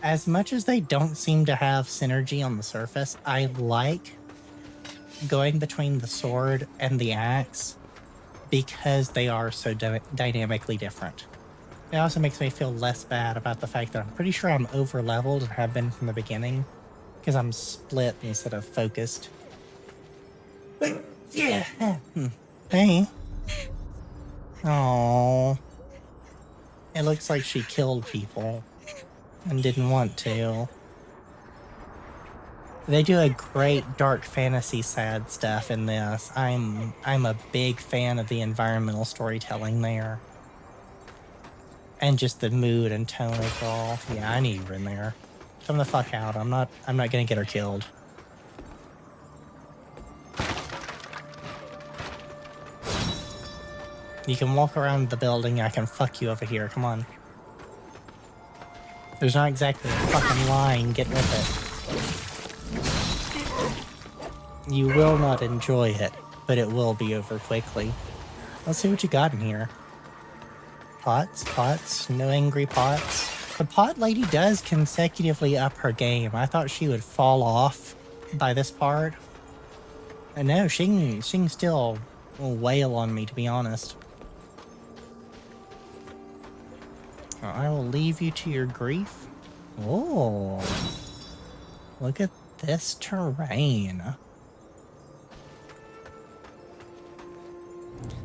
As much as they don't seem to have synergy on the surface, I like going between the sword and the axe because they are so dynamically different. It also makes me feel less bad about the fact that I'm pretty sure I'm over-leveled and have been from the beginning because I'm split instead of focused. Yeah. Hey. Oh. It looks like she killed people and didn't want to. They do a great dark fantasy sad stuff in this. I'm a big fan of the environmental storytelling there. And just the mood and tone overall. Yeah, I need her in there. Come the fuck out. I'm not gonna get her killed. You can walk around the building, I can fuck you over here, come on. There's not exactly a fucking line, get with it. You will not enjoy it, but it will be over quickly. Let's see what you got in here. Pots, no angry pots. The pot lady does consecutively up her game. I thought she would fall off by this part. And no, she can still wail on me, to be honest. I will leave you to your grief. Oh, look at this terrain.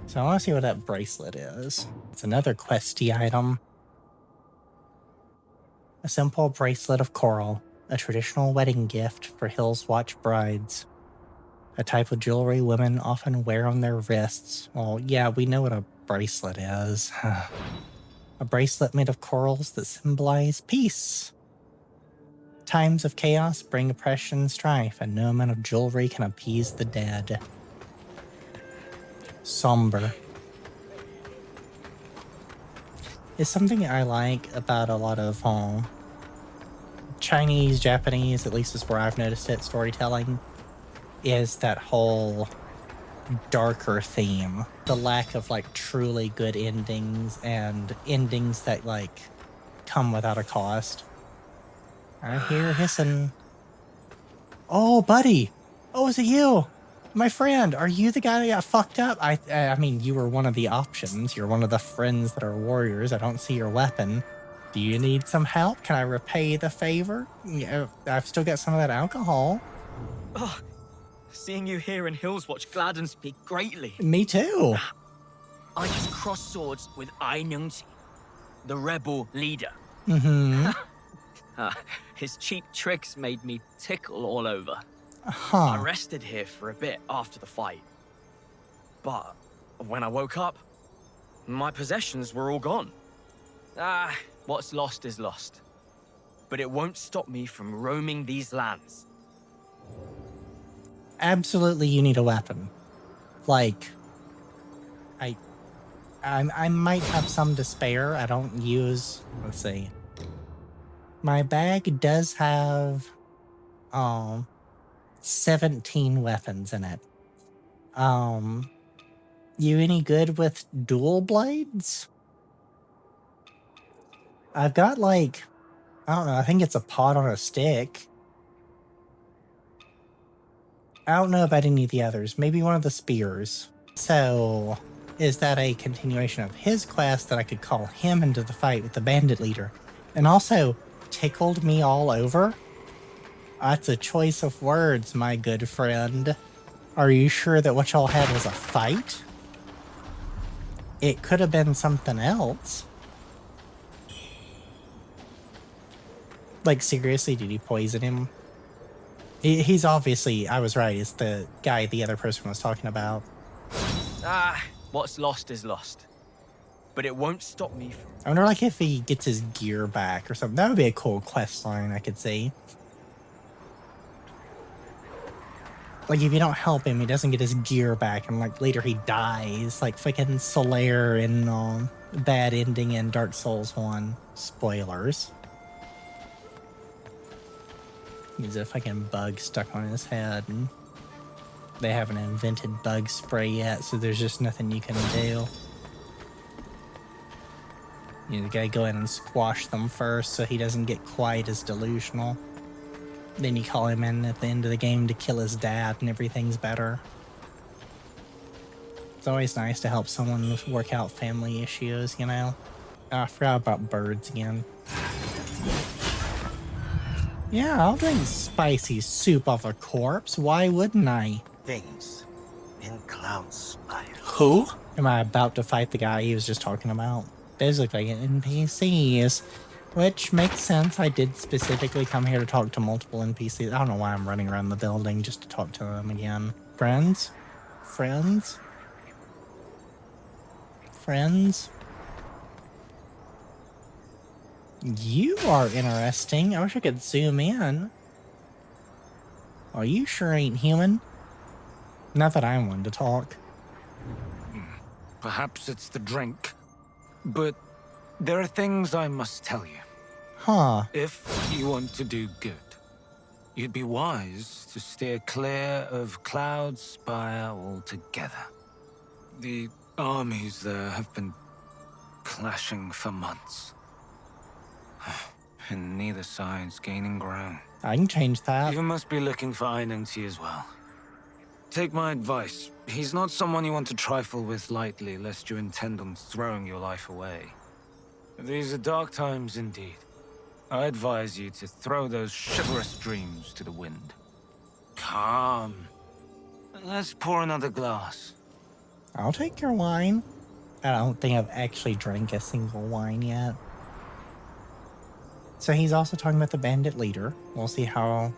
So I want to see what that bracelet is. It's another questy item. A simple bracelet of coral, a traditional wedding gift for Hills Watch brides. A type of jewelry women often wear on their wrists. Well, yeah, we know what a bracelet is. A bracelet made of corals that symbolize peace. Times of chaos bring oppression and strife, and no amount of jewelry can appease the dead. Somber. It's something I like about a lot of Chinese, Japanese, at least is where I've noticed it, storytelling, is that whole darker theme. The lack of like truly good endings and endings that like come without a cost. I hear hissing. Oh, buddy. Oh, is it you? My friend, are you the guy that got fucked up? I mean, you were one of the options. You're one of the friends that are warriors. I don't see your weapon. Do you need some help? Can I repay the favor? Yeah, I've still got some of that alcohol. Oh, seeing you here in Hillswatch gladdens me greatly. Me too. I just crossed swords with Ai Nungji, the rebel leader. Mm-hmm. His cheap tricks made me tickle all over. I Huh. rested here for a bit after the fight. But when I woke up, my possessions were all gone. What's lost is lost. But it won't stop me from roaming these lands. Absolutely, you need a weapon. Like, I might have some to spare. I don't use. Let's see. My bag does have 17 weapons in it. You any good with dual blades? I've got like, I don't know, I think it's a pot on a stick. I don't know about any of the others. Maybe one of the spears. So, is that a continuation of his quest that I could call him into the fight with the bandit leader? And also, tickled me all over? That's a choice of words, my good friend. Are you sure that what y'all had was a fight? It could have been something else. Like, seriously, did he poison him? He's obviously, I was right, it's the guy the other person was talking about. What's lost is lost. But it won't stop me from... I wonder, like, if he gets his gear back or something. That would be a cool quest line I could see. Like, if you don't help him, he doesn't get his gear back, and, like, later he dies. Like, fucking Solaire in Bad Ending in Dark Souls 1. Spoilers. He's a fucking bug stuck on his head, and they haven't invented bug spray yet, so there's just nothing you can do. You gotta go in and squash them first so he doesn't get quite as delusional. Then you call him in at the end of the game to kill his dad and everything's better. It's always nice to help someone work out family issues, you know? Oh, I forgot about birds again. Yeah, I'll drink spicy soup off a corpse. Why wouldn't I? Things in cloud spire. Who? Am I about to fight the guy he was just talking about? Those look like NPCs. Which makes sense. I did specifically come here to talk to multiple NPCs. I don't know why I'm running around the building just to talk to them again. Friends? Friends? Friends? You are interesting. I wish I could zoom in. Oh, you sure ain't human. Not that I'm one to talk. Perhaps it's the drink. But there are things I must tell you. Huh. If you want to do good. you'd be wise to steer clear of Cloud Spire altogether. The armies there have been clashing for months, and neither side's gaining ground. I can change that. You must be looking for Einenti as well. Take my advice. He's not someone you want to trifle with lightly, lest you intend on throwing your life away. These are dark times indeed. I advise you to throw those chivalrous dreams to the wind. Come. Let's pour another glass. I'll take your wine. I don't think I've actually drank a single wine yet. So he's also talking about the bandit leader. We'll see how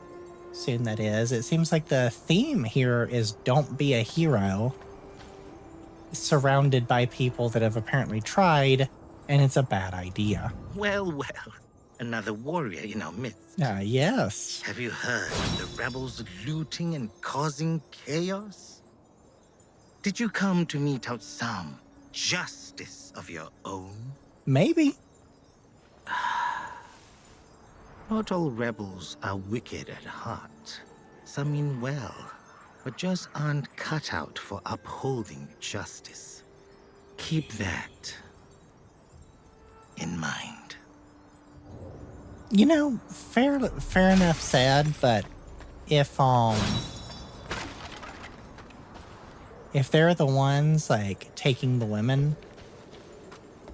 soon that is. It seems like the theme here is don't be a hero, surrounded by people that have apparently tried, and it's a bad idea. Well, well. Another warrior in our midst. Yes. Have you heard of the rebels looting and causing chaos? Did you come to mete out some justice of your own? Maybe. Not all rebels are wicked at heart. Some mean well, but just aren't cut out for upholding justice. Keep that in mind. You know, fair enough said, but if they're the ones like taking the women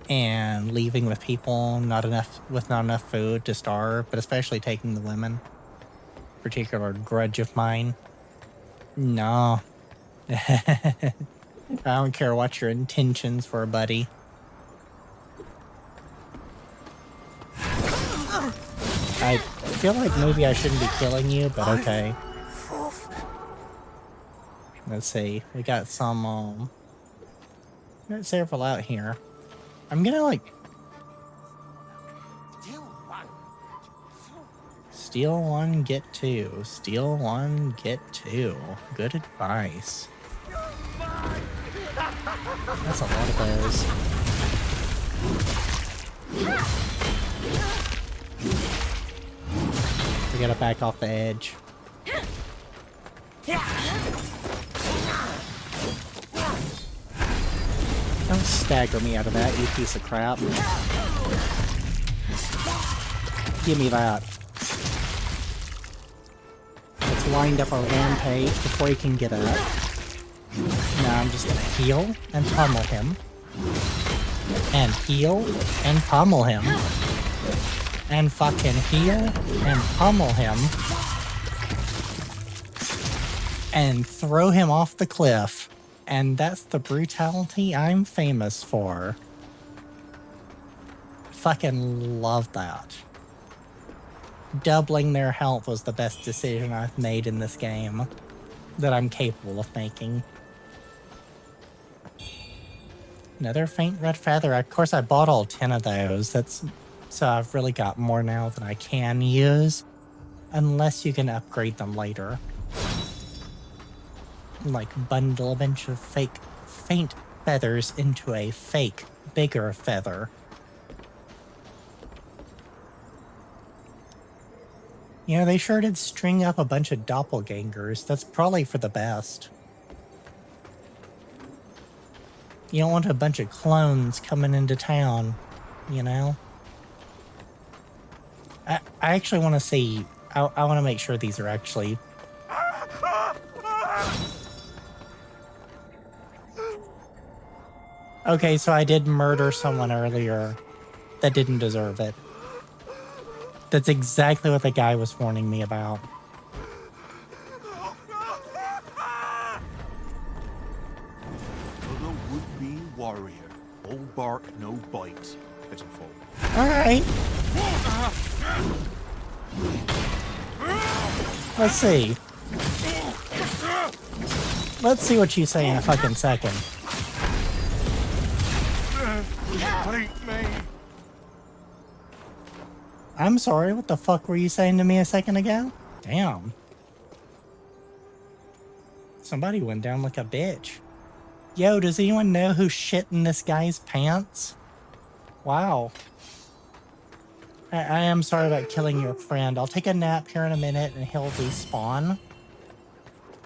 and leaving with people not enough food to starve, but especially taking the women, particular grudge of mine. No. I don't care what your intentions were, buddy. I feel like maybe I shouldn't be killing you, but okay. Let's see. We got some, we got several out here. I'm gonna, like... Steal one, get two. Steal one, get two. Good advice. That's a lot of those. We gotta back off the edge. Don't stagger me out of that, you piece of crap. Give me that. Let's wind up our rampage before he can get up. Now I'm just gonna heal and pummel him. And heal and pummel him. And fucking heal and pummel him. And throw him off the cliff. And that's the brutality I'm famous for. Fucking love that. Doubling their health was the best decision I've made in this game. That I'm capable of making. Another faint red feather. Of course I bought all 10 of those. So I've really got more now than I can use. Unless you can upgrade them later. Like bundle a bunch of fake faint feathers into a fake bigger feather. You know, they sure did string up a bunch of doppelgangers. That's probably for the best. You don't want a bunch of clones coming into town, you know? I actually want to see... I want to make sure these are actually... Okay, so I did murder someone earlier that didn't deserve it. That's exactly what the guy was warning me about. For the would-be warrior, all bark, no bite. Pitiful. Alright. Let's see. Let's see what you say in a fucking second. I'm sorry, what the fuck were you saying to me a second ago? Damn. Somebody went down like a bitch. Yo, does anyone know who shit in this guy's pants? Wow. I am sorry about killing your friend. I'll take a nap here in a minute and he'll respawn.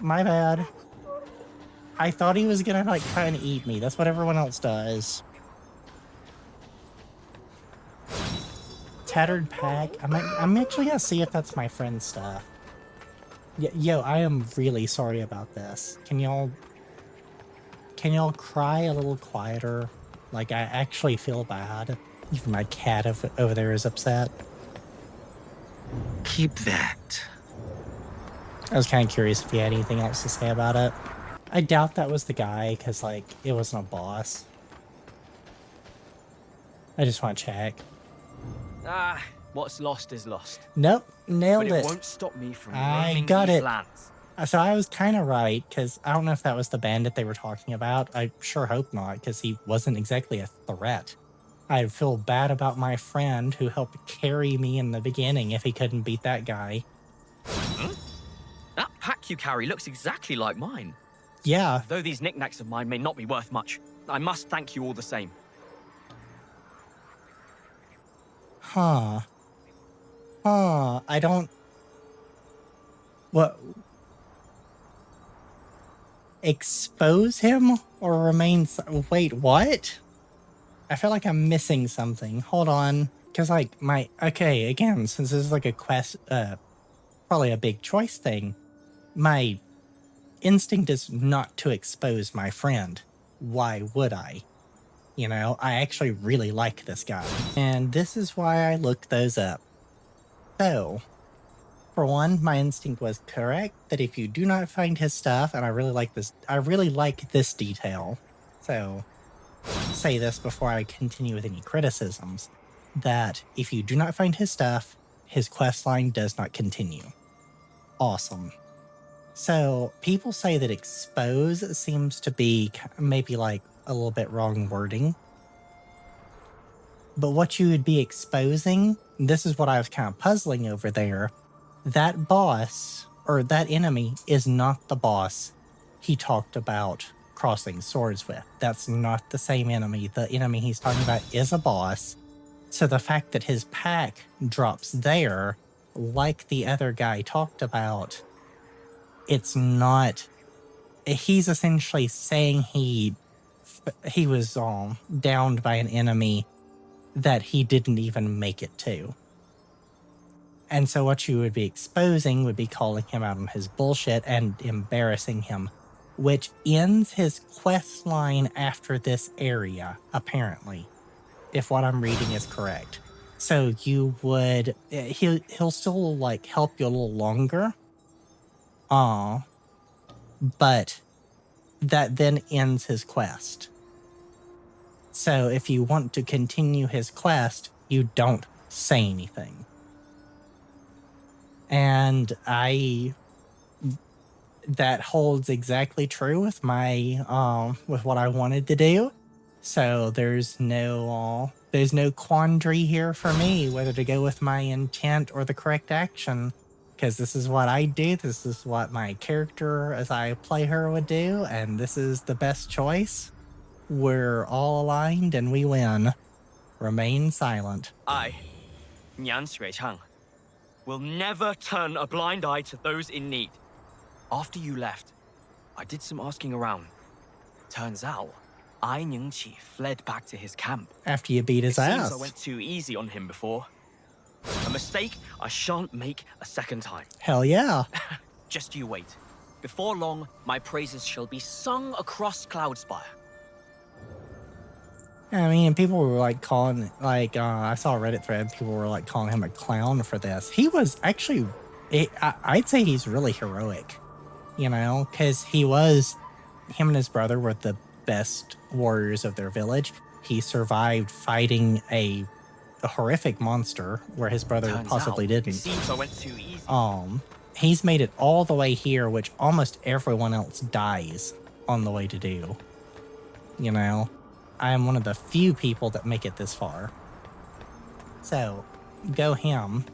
My bad. I thought he was gonna like try and eat me. That's what everyone else does. Tattered pack. I'm actually gonna see if that's my friend's stuff. Yo, I am really sorry about this. Can y'all cry a little quieter? Like, I actually feel bad. Even my cat over there is upset. Keep that. I was kind of curious if you had anything else to say about it. I doubt that was the guy, because, like, it wasn't a boss. I just want to check. Ah, what's lost is lost. Nope, nailed But it. it won't stop me from I roaming got these it. lands. So I was kind of right, because I don't know if that was the bandit they were talking about. I sure hope not, because he wasn't exactly a threat. I'd feel bad about my friend who helped carry me in the beginning if he couldn't beat that guy. Hmm? That pack you carry looks exactly like mine. Yeah. Though these knickknacks of mine may not be worth much, I must thank you all the same. Huh. I don't... What? Expose him or remain... Wait, what? I feel like I'm missing something. Hold on. Because, like, okay, again, since this is like a quest, probably a big choice thing, my instinct is not to expose my friend. Why would I? You know, I actually really like this guy. And this is why I looked those up. So, for one, my instinct was correct that if you do not find his stuff, and I really like this detail. So, say this before I continue with any criticisms, that if you do not find his stuff, his quest line does not continue. Awesome. So, people say that expose seems to be maybe like a little bit wrong wording. But what you would be exposing, this is what I was kind of puzzling over there. That boss, or that enemy, is not the boss he talked about crossing swords with. That's not the same enemy. The enemy he's talking about is a boss. So the fact that his pack drops there, like the other guy talked about, it's not... He's essentially saying he was downed by an enemy that he didn't even make it to. And so what you would be exposing would be calling him out on his bullshit and embarrassing him, which ends his quest line after this area, apparently, if what I'm reading is correct. So you would... He'll still, like, help you a little longer. But that then ends his quest. So if you want to continue his quest, you don't say anything. And that holds exactly true with my with what I wanted to do. So there's no quandary here for me whether to go with my intent or the correct action, because this is what I do, this is what my character as I play her would do, and this is the best choice. We're all aligned and we win. Remain silent. I, Nyan Xuechang, will never turn a blind eye to those in need. After you left, I did some asking around. Turns out, Ai Ningqi fled back to his camp. After you beat his ass. Seems I went too easy on him before. A mistake I shan't make a second time. Hell yeah. Just you wait. Before long, my praises shall be sung across Cloudspire. I mean, people were like calling, like, I saw a Reddit thread, people were like calling him a clown for this. He was actually, I'd say he's really heroic, you know, because him and his brother were the best warriors of their village. He survived fighting a horrific monster where his brother Turns possibly out, didn't. It seems I went too easy. He's made it all the way here, which almost everyone else dies on the way to do, you know. I am one of the few people that make it this far. So, go him.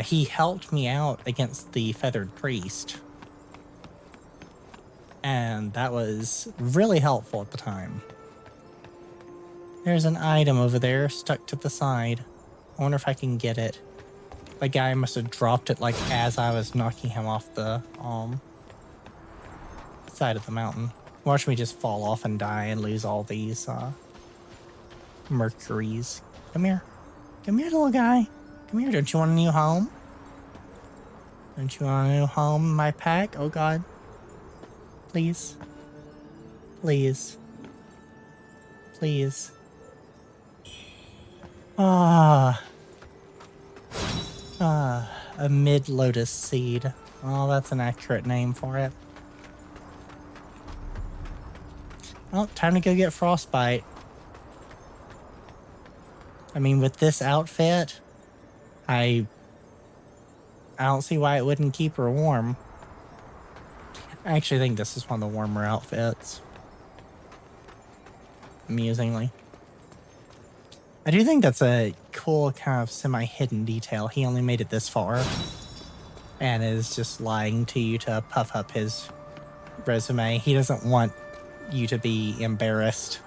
He helped me out against the Feathered Priest. And that was really helpful at the time. There's an item over there stuck to the side. I wonder if I can get it. The guy must have dropped it like as I was knocking him off the side of the mountain. Watch me just fall off and die and lose all these mercuries. Come here. Come here, little guy. Come here. Don't you want a new home? Don't you want a new home in my pack? Oh god. Please. Please. Please. A mid-lotus seed. Oh, that's an accurate name for it. Oh, time to go get frostbite. I mean, with this outfit, I don't see why it wouldn't keep her warm. I actually think this is one of the warmer outfits. Amusingly. I do think that's a cool kind of semi-hidden detail. He only made it this far and is just lying to you to puff up his resume. He doesn't want you to be embarrassed.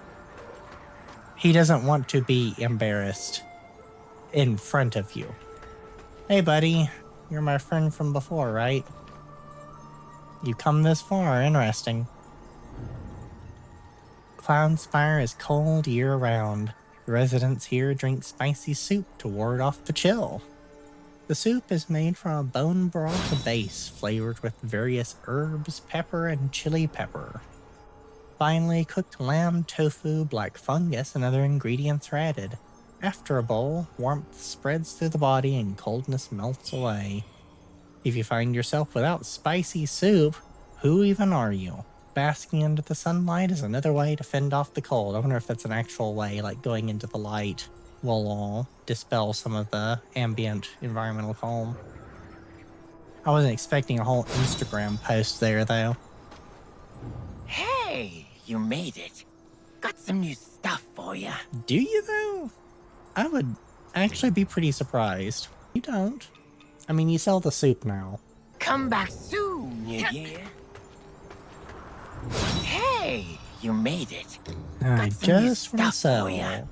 He doesn't want to be embarrassed in front of you. Hey, buddy. You're my friend from before, right? You come this far. Interesting. Cloudspire is cold year-round. The residents here drink spicy soup to ward off the chill. The soup is made from a bone broth base flavored with various herbs, pepper, and chili pepper. Finely cooked lamb, tofu, black fungus, and other ingredients are added. After a bowl, warmth spreads through the body and coldness melts away. If you find yourself without spicy soup, who even are you? Basking under the sunlight is another way to fend off the cold. I wonder if that's an actual way, like going into the light will dispel some of the ambient environmental calm. I wasn't expecting a whole Instagram post there, though. Hey, you made it. Got some new stuff for you. Do you, though? I would actually be pretty surprised. You don't. I mean, you sell the soup now. Come back soon, you hear? Hey, you made it. I just want to sell. Ya.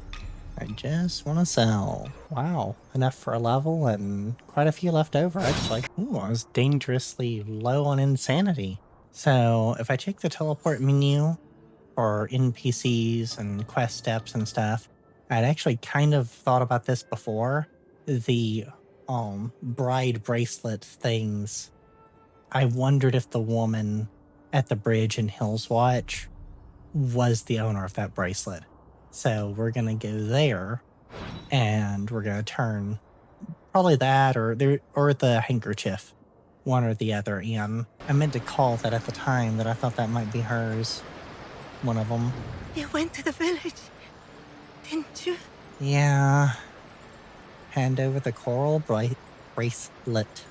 I just want to sell. Wow, enough for a level and quite a few left over, actually. Ooh, I was dangerously low on insanity. So if I check the teleport menu for NPCs and quest steps and stuff, I'd actually kind of thought about this before. The bride bracelet things. I wondered if the woman at the bridge in Hill's Watch was the owner of that bracelet. So we're gonna go there and we're gonna turn probably that or the handkerchief, one or the other in. I meant to call that at the time, that I thought that might be hers. One of them. You went to the village, didn't you? Yeah. Hand over the coral bracelet.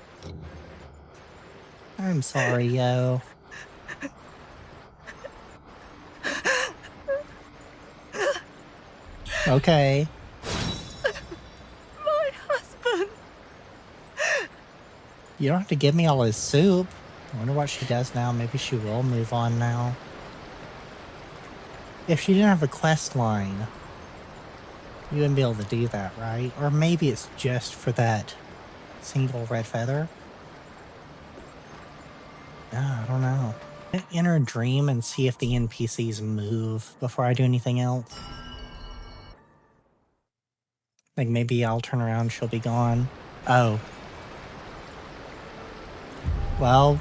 I'm sorry, yo. Okay. My husband. You don't have to give me all his soup. I wonder what she does now. Maybe she will move on now. If she didn't have a quest line, you wouldn't be able to do that, right? Or maybe it's just for that single red feather. I don't know. Enter a dream and see if the NPCs move before I do anything else. Like maybe I'll turn around, she'll be gone. Oh. Well,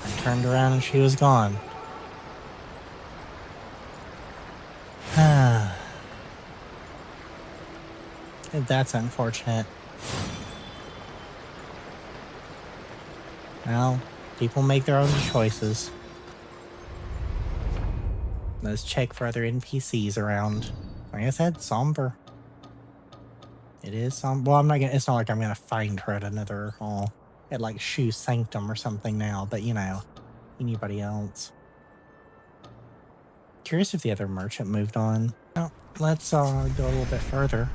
I turned around and she was gone. That's unfortunate. Well, people make their own choices. Let's check for other NPCs around. Like I said, somber. It is somber. Well, it's not like I'm gonna find her at another, at like Shoe Sanctum or something now, but you know, anybody else. Curious if the other merchant moved on. Well, let's go a little bit further.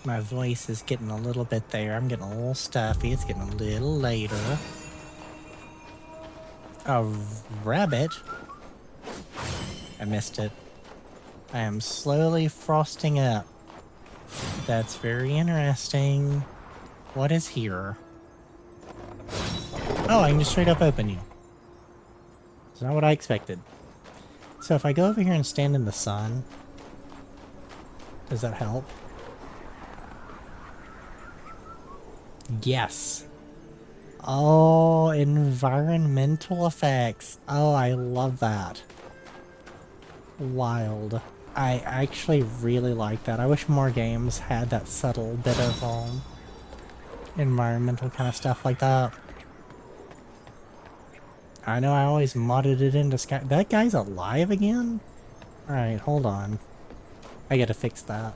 My voice is getting a little bit there. I'm getting a little stuffy. It's getting a little later. A rabbit? I missed it. I am slowly frosting up. That's very interesting. What is here? Oh, I can just straight up open you. It's not what I expected. So if I go over here and stand in the sun, does that help? Yes. Oh, environmental effects. Oh, I love that. Wild. I actually really like that. I wish more games had that subtle bit of environmental kind of stuff like that. I know I always modded it into Sky. That guy's alive again? Alright, hold on. I gotta fix that.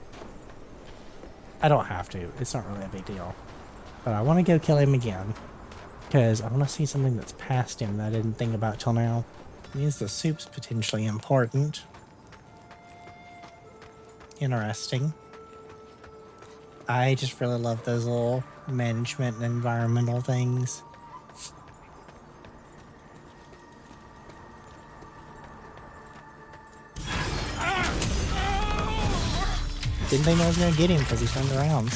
I don't have to. It's not really a big deal. But I want to go kill him again. Because I want to see something that's past him that I didn't think about till now. Means the soup's potentially important. Interesting. I just really love those little management and environmental things. Didn't think I was gonna get him because he turned around.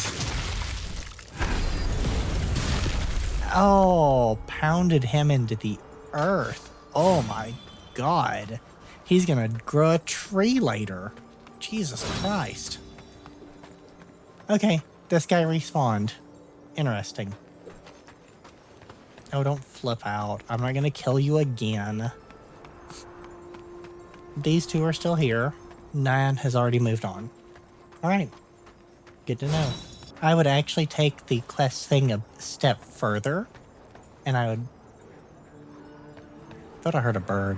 Oh, pounded him into the earth. Oh my god. He's gonna grow a tree later. Jesus Christ. Okay, this guy respawned. Interesting. Oh, don't flip out. I'm not gonna kill you again. These two are still here. Nyan has already moved on. Alright. Good to know. I would actually take the quest thing a step further, and I would... thought I heard a bird.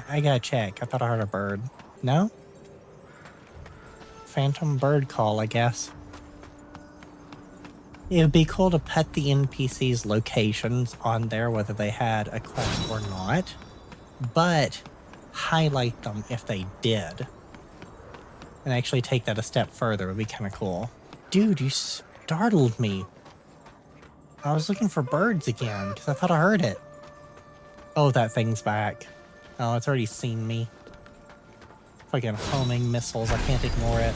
I gotta check. I thought I heard a bird. No? Phantom bird call, I guess. It would be cool to put the NPCs' locations on there, whether they had a quest or not, but highlight them if they did. And actually take that a step further would be kind of cool. Dude, you startled me. I was looking for birds again, because I thought I heard it. Oh, that thing's back. Oh, it's already seen me. Fucking homing missiles, I can't ignore it.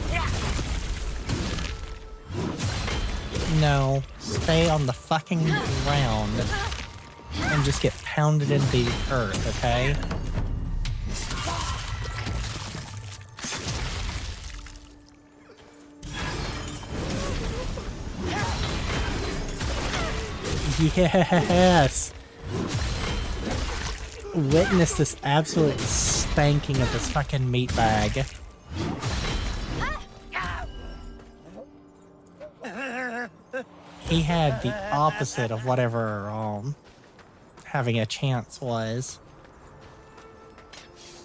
No, stay on the fucking ground and just get pounded into the earth, okay? Yes! Witness this absolute spanking of this fucking meat bag. He had the opposite of whatever having a chance was.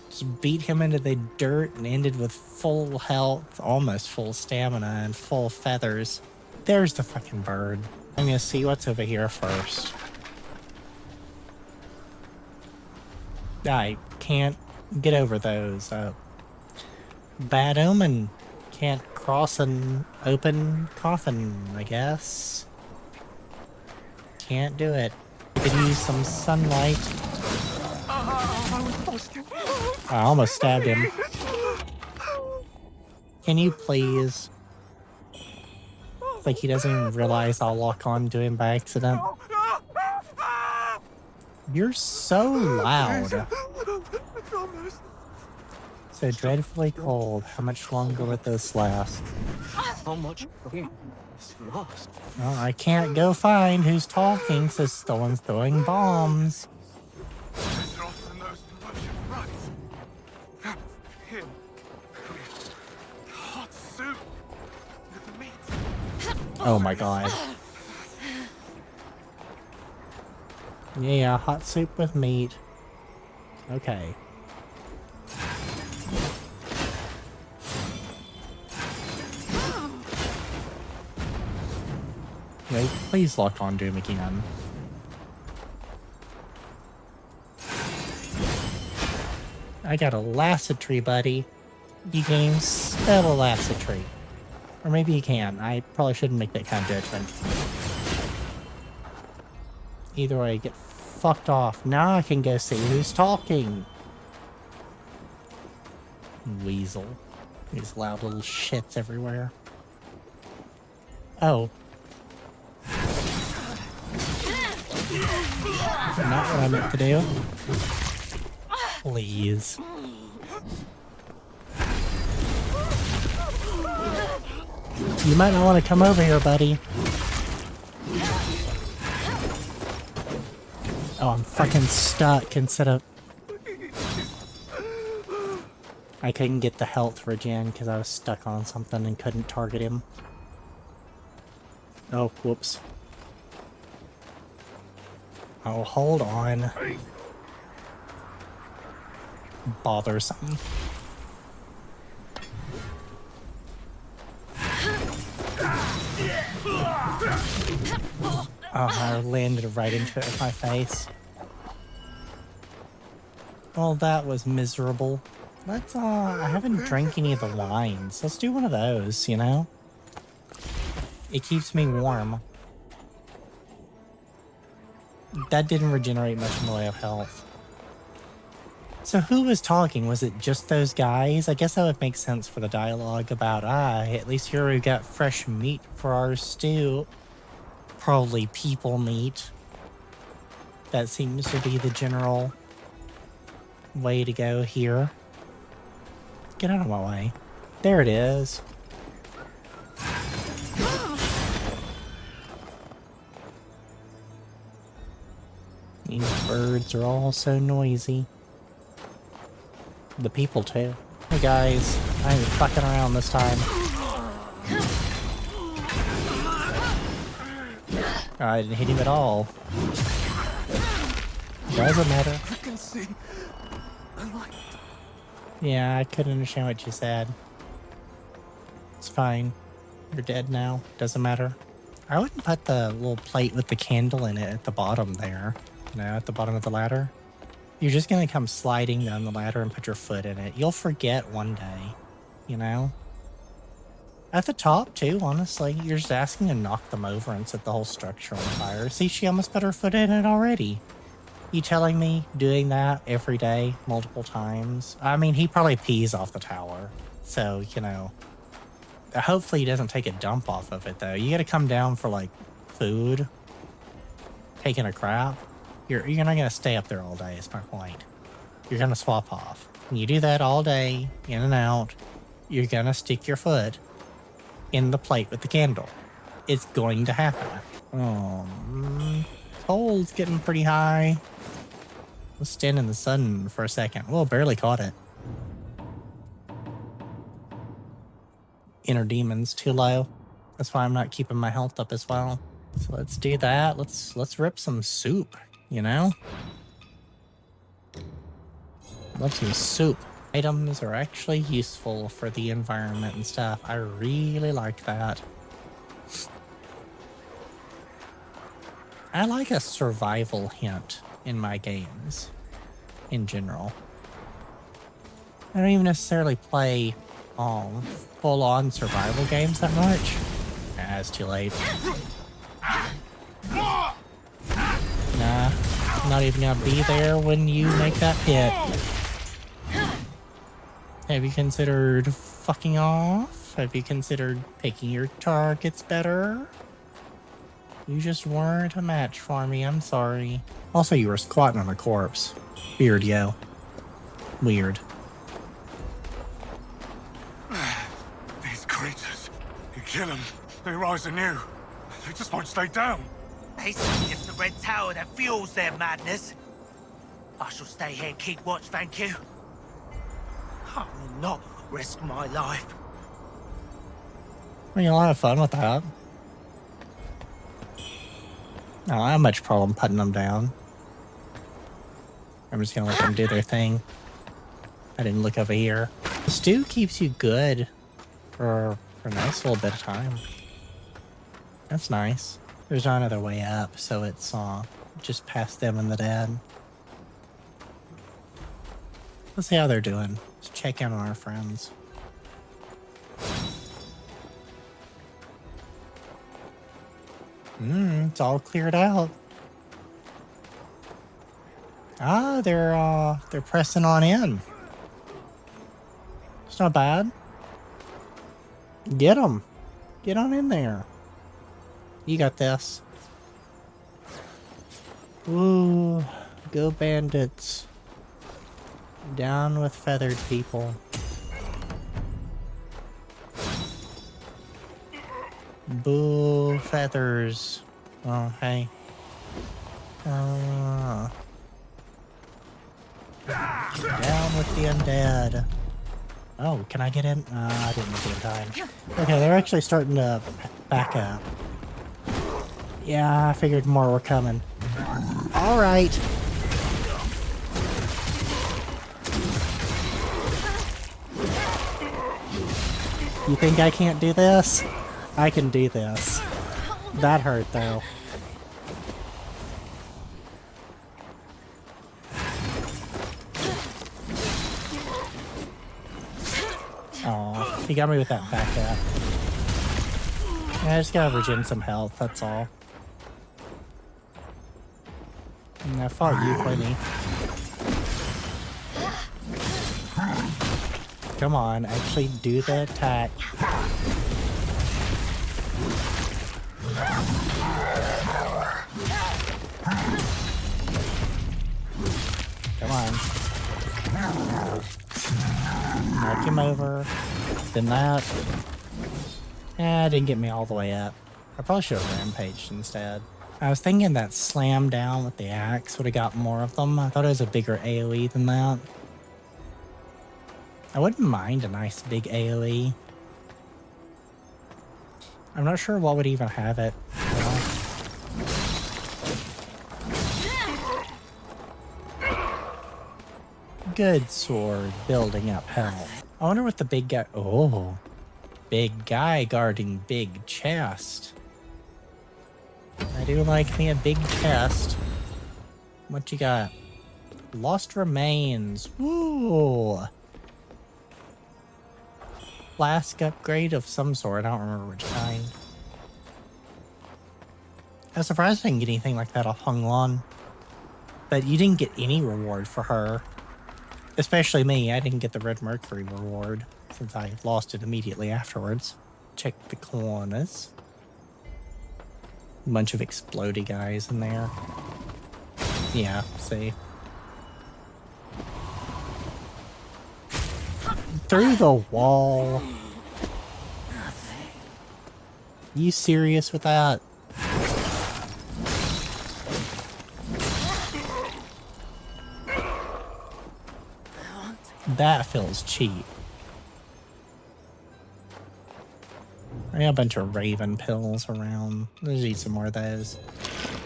Just beat him into the dirt and ended with full health, almost full stamina, and full feathers. There's the fucking bird. I'm gonna see what's over here first. I can't get over those. Bad omen. Can't cross an open coffin, I guess. Can't do it. Could use some sunlight. I almost stabbed him. Can you please? It's like he doesn't even realize I'll lock on to him by accident. You're so loud. So dreadfully cold. How much longer will this last? How much is lost? Well, I can't go find who's talking, so the one's throwing bombs. Oh my god. Yeah, hot soup with meat. Okay. Wait, please lock on to him again. I got a Lacid Tree, buddy. You can even spell a Lacid Tree. Or maybe you can. I probably shouldn't make that kind of judgment. Either way, get fucked off. Now I can go see who's talking. Weasel. These loud little shits everywhere. Oh. Not what I meant to do. Please. You might not want to come over here, buddy. Oh, I'm fucking stuck instead of... I couldn't get the health regen because I was stuck on something and couldn't target him. Oh, whoops. Oh, hold on. Bothersome. Oh, I landed right into it with my face. Well, that was miserable. Let's, I haven't drank any of the wines. Let's do one of those, you know? It keeps me warm. That didn't regenerate much in the way of health. So who was talking? Was it just those guys? I guess that would make sense for the dialogue about, at least here we got fresh meat for our stew. Probably people meat. That seems to be the general way to go here. Get out of my way. There it is. These birds are all so noisy. The people too. Hey guys, I ain't fucking around this time. I didn't hit him at all. Doesn't matter. I can see a light. Yeah, I couldn't understand what you said. It's fine. You're dead now. Doesn't matter. I wouldn't put the little plate with the candle in it at the bottom there. You know, at the bottom of the ladder. You're just gonna come sliding down the ladder and put your foot in it. You'll forget one day, you know? At the top, too, honestly. You're just asking to knock them over and set the whole structure on fire. See, she almost put her foot in it already. You telling me doing that every day, multiple times? I mean, he probably pees off the tower. So, you know. Hopefully he doesn't take a dump off of it, though. You gotta come down for, like, food. Taking a crap. You're not gonna stay up there all day, is my point. You're gonna swap off. When you do that all day, in and out, you're gonna stick your foot in the plate with the candle. It's going to happen. Oh, cold's getting pretty high. Let's stand in the sun for a second. Well, barely caught it. Inner demon's too low. That's why I'm not keeping my health up as well. So let's do that. Let's rip some soup, you know? Love some soup. Items are actually useful for the environment and stuff. I really like that. I like a survival hint in my games, in general. I don't even necessarily play full-on survival games that much. Nah, it's too late. Nah, I'm not even gonna be there when you make that hit. Have you considered fucking off? Have you considered picking your targets better? You just weren't a match for me, I'm sorry. Also, you were squatting on a corpse. Weird, yo. Weird. These creatures, you kill them, they rise anew. They just won't stay down. They say it's the red tower that fuels their madness. I shall stay here and keep watch, thank you. I will not risk my life. I mean, a lot of fun with that. I don't have much problem putting them down. I'm just gonna let them do their thing. I didn't look over here. The stew keeps you good for a nice little bit of time. That's nice. There's not another way up, so it's just past them and the dad. Let's see how they're doing. Let's check in on our friends. It's all cleared out. Ah, they're pressing on in. It's not bad. Get them. Get on in there. You got this. Ooh, go bandits. Down with feathered people. Boo feathers. Oh, hey. Down with the undead. Oh, can I get in? I didn't get in time. Okay, they're actually starting to back up. Yeah, I figured more were coming. Alright. You think I can't do this? I can do this. That hurt, though. Oh, he got me with that back up. Yeah, I just gotta regen some health, that's all. And I fought you plenty. Come on, actually do the attack. Come on. Knock him over. Then that. Didn't get me all the way up. I probably should have rampaged instead. I was thinking that slam down with the axe would have got more of them. I thought it was a bigger AoE than that. I wouldn't mind a nice big AoE. I'm not sure what would even have it. Good sword, building up health. I wonder what the big guy... Oh. Big guy guarding big chest. I do like me a big chest. What you got? Lost remains. Woo! Flask upgrade of some sort. I don't remember which kind. I was surprised I didn't get anything like that off Hung Lan. But you didn't get any reward for her. Especially me. I didn't get the Red Mercury reward since I lost it immediately afterwards. Check the corners. Bunch of explodey guys in there. Yeah, see. Through the wall. You serious with that? That feels cheap. I got a bunch of raven pills around. Let's eat some more of those.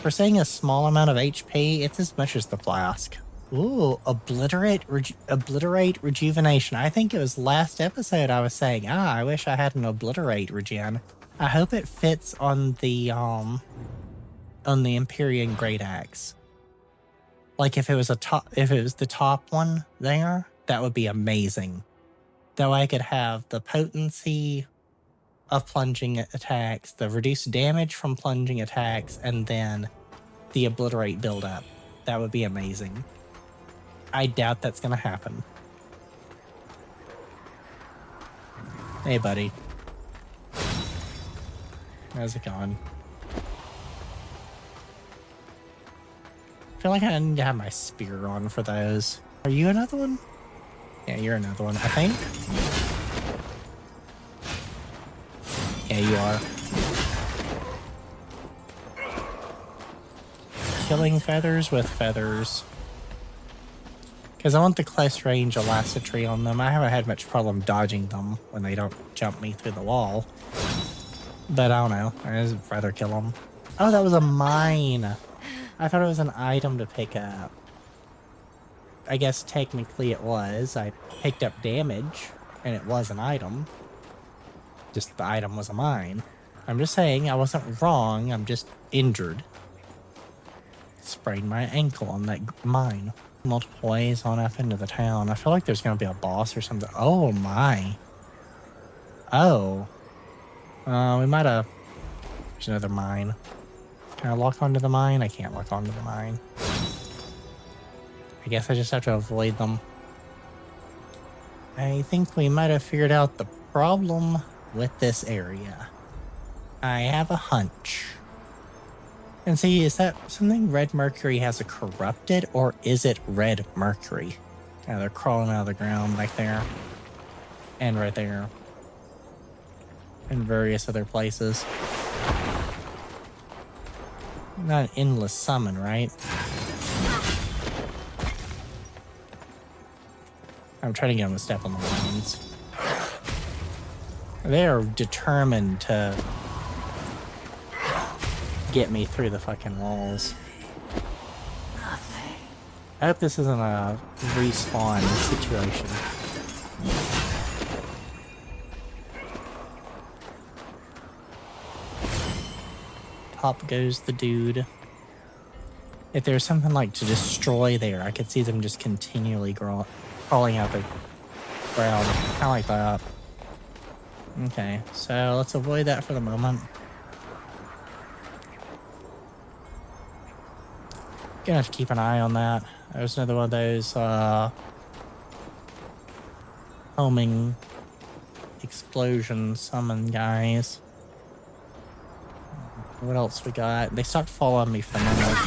For saying a small amount of HP, it's as much as the flask. Ooh, obliterate rejuvenation. I think it was last episode I was saying, I wish I had an obliterate regen. I hope it fits on the Empyrean Great Axe. Like if it was the top one there, that would be amazing. That way I could have the potency of plunging attacks, the reduced damage from plunging attacks, and then the obliterate build-up. That would be amazing. I doubt that's gonna happen. Hey, buddy. How's it going? I feel like I need to have my spear on for those. Are you another one? Yeah, you're another one, I think. Yeah, you are. Killing feathers with feathers. Because I want the close range elasticity on them. I haven't had much problem dodging them when they don't jump me through the wall. But I don't know. I'd just rather kill them. Oh, that was a mine. I thought it was an item to pick up. I guess technically it was. I picked up damage, and it was an item. Just the item was a mine. I'm just saying I wasn't wrong. I'm just injured. Sprained my ankle on that mine. Multiple ways on up into the town. I feel like there's going to be a boss or something. Oh my. Oh. We might have... There's another mine. Can I lock onto the mine? I can't lock onto the mine. I guess I just have to avoid them. I think we might have figured out the problem with this area. I have a hunch. And see, is that something red mercury has a corrupted, or is it red mercury? Yeah, they're crawling out of the ground back there. And right there. And various other places. Not an endless summon, right? I'm trying to get them to step on the lines. They are determined to get me through the fucking walls. I hope this isn't a respawn situation. Pop goes the dude. If there's something like to destroy there, I could see them just continually crawling out the ground. Kind of like that. Okay, so let's avoid that for the moment. Gonna have to keep an eye on that. There's another one of those homing explosion summon guys. What else we got? They stopped following me for a minute.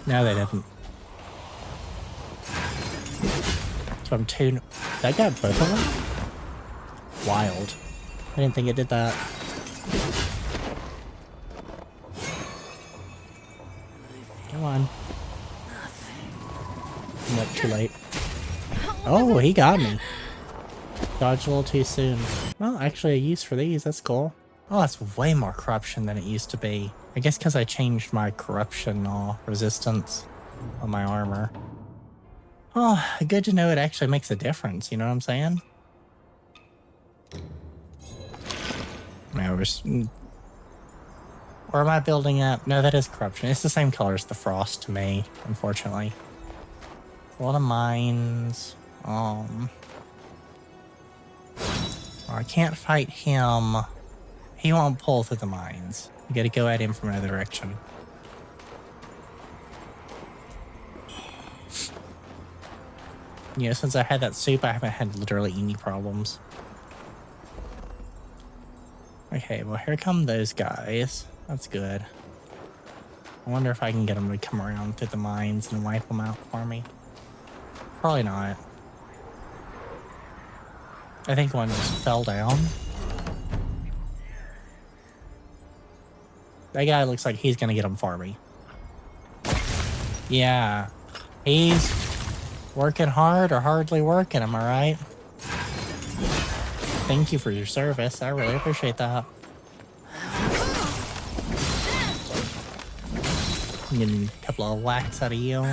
No, they didn't. So I'm too... That got both of them? Wild. I didn't think it did that. Come on. Nope, too late. Oh, he got me. Dodged a little too soon. Well, actually a use for these, that's cool. Oh, that's way more corruption than it used to be. I guess because I changed my corruption resistance on my armor. Oh, good to know it actually makes a difference, you know what I'm saying? No, where am I building up? No, that is corruption. It's the same color as the frost to me, unfortunately. A lot of mines. I can't fight him. He won't pull through the mines. You gotta go at him from another direction. You know, since I had that soup, I haven't had literally any problems. Okay, well, here come those guys. That's good. I wonder if I can get them to come around through the mines and wipe them out for me. Probably not. I think one just fell down. That guy looks like he's gonna get them for me. Yeah. He's working hard or hardly working, am I right? Thank you for your service. I really appreciate that. I'm getting a couple of whacks out of you.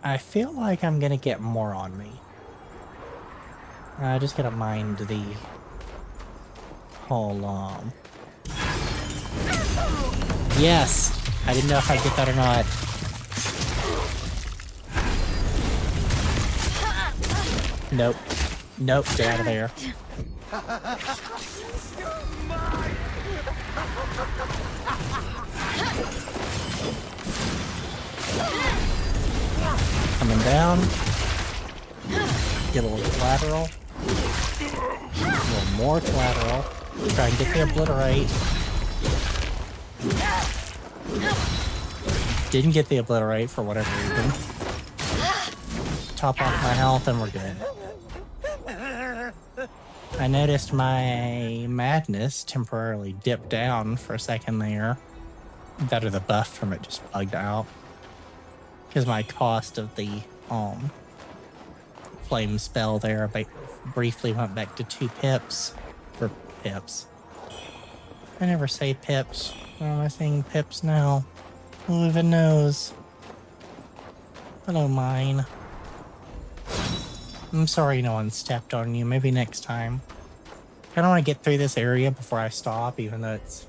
I feel like I'm gonna get more on me. I just gotta mind the whole Yes! I didn't know if I'd get that or not. Nope. Nope, get out of there. Coming down. Get a little collateral. A little more collateral. Try and get the obliterate. Didn't get the obliterate for whatever reason. Top off my health and we're good. I noticed my madness temporarily dipped down for a second there. That or the buff from it just bugged out. Because my cost of the flame spell there briefly went back to 2 pips. Or pips. I never say pips. Why am I saying pips now? Who even knows? Hello, mine. I'm sorry no one stepped on you. Maybe next time. I don't want to get through this area before I stop, even though it's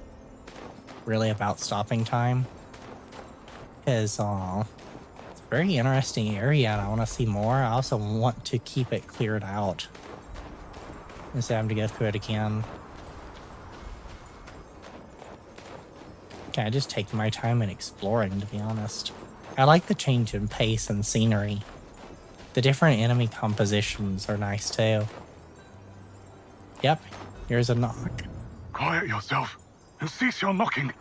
really about stopping time. Because, it's a very interesting area and I want to see more. I also want to keep it cleared out. Instead of having to go through it again. I just take my time in exploring, to be honest. I like the change in pace and scenery. The different enemy compositions are nice too. Yep, here's a knock. Quiet yourself and cease your knocking.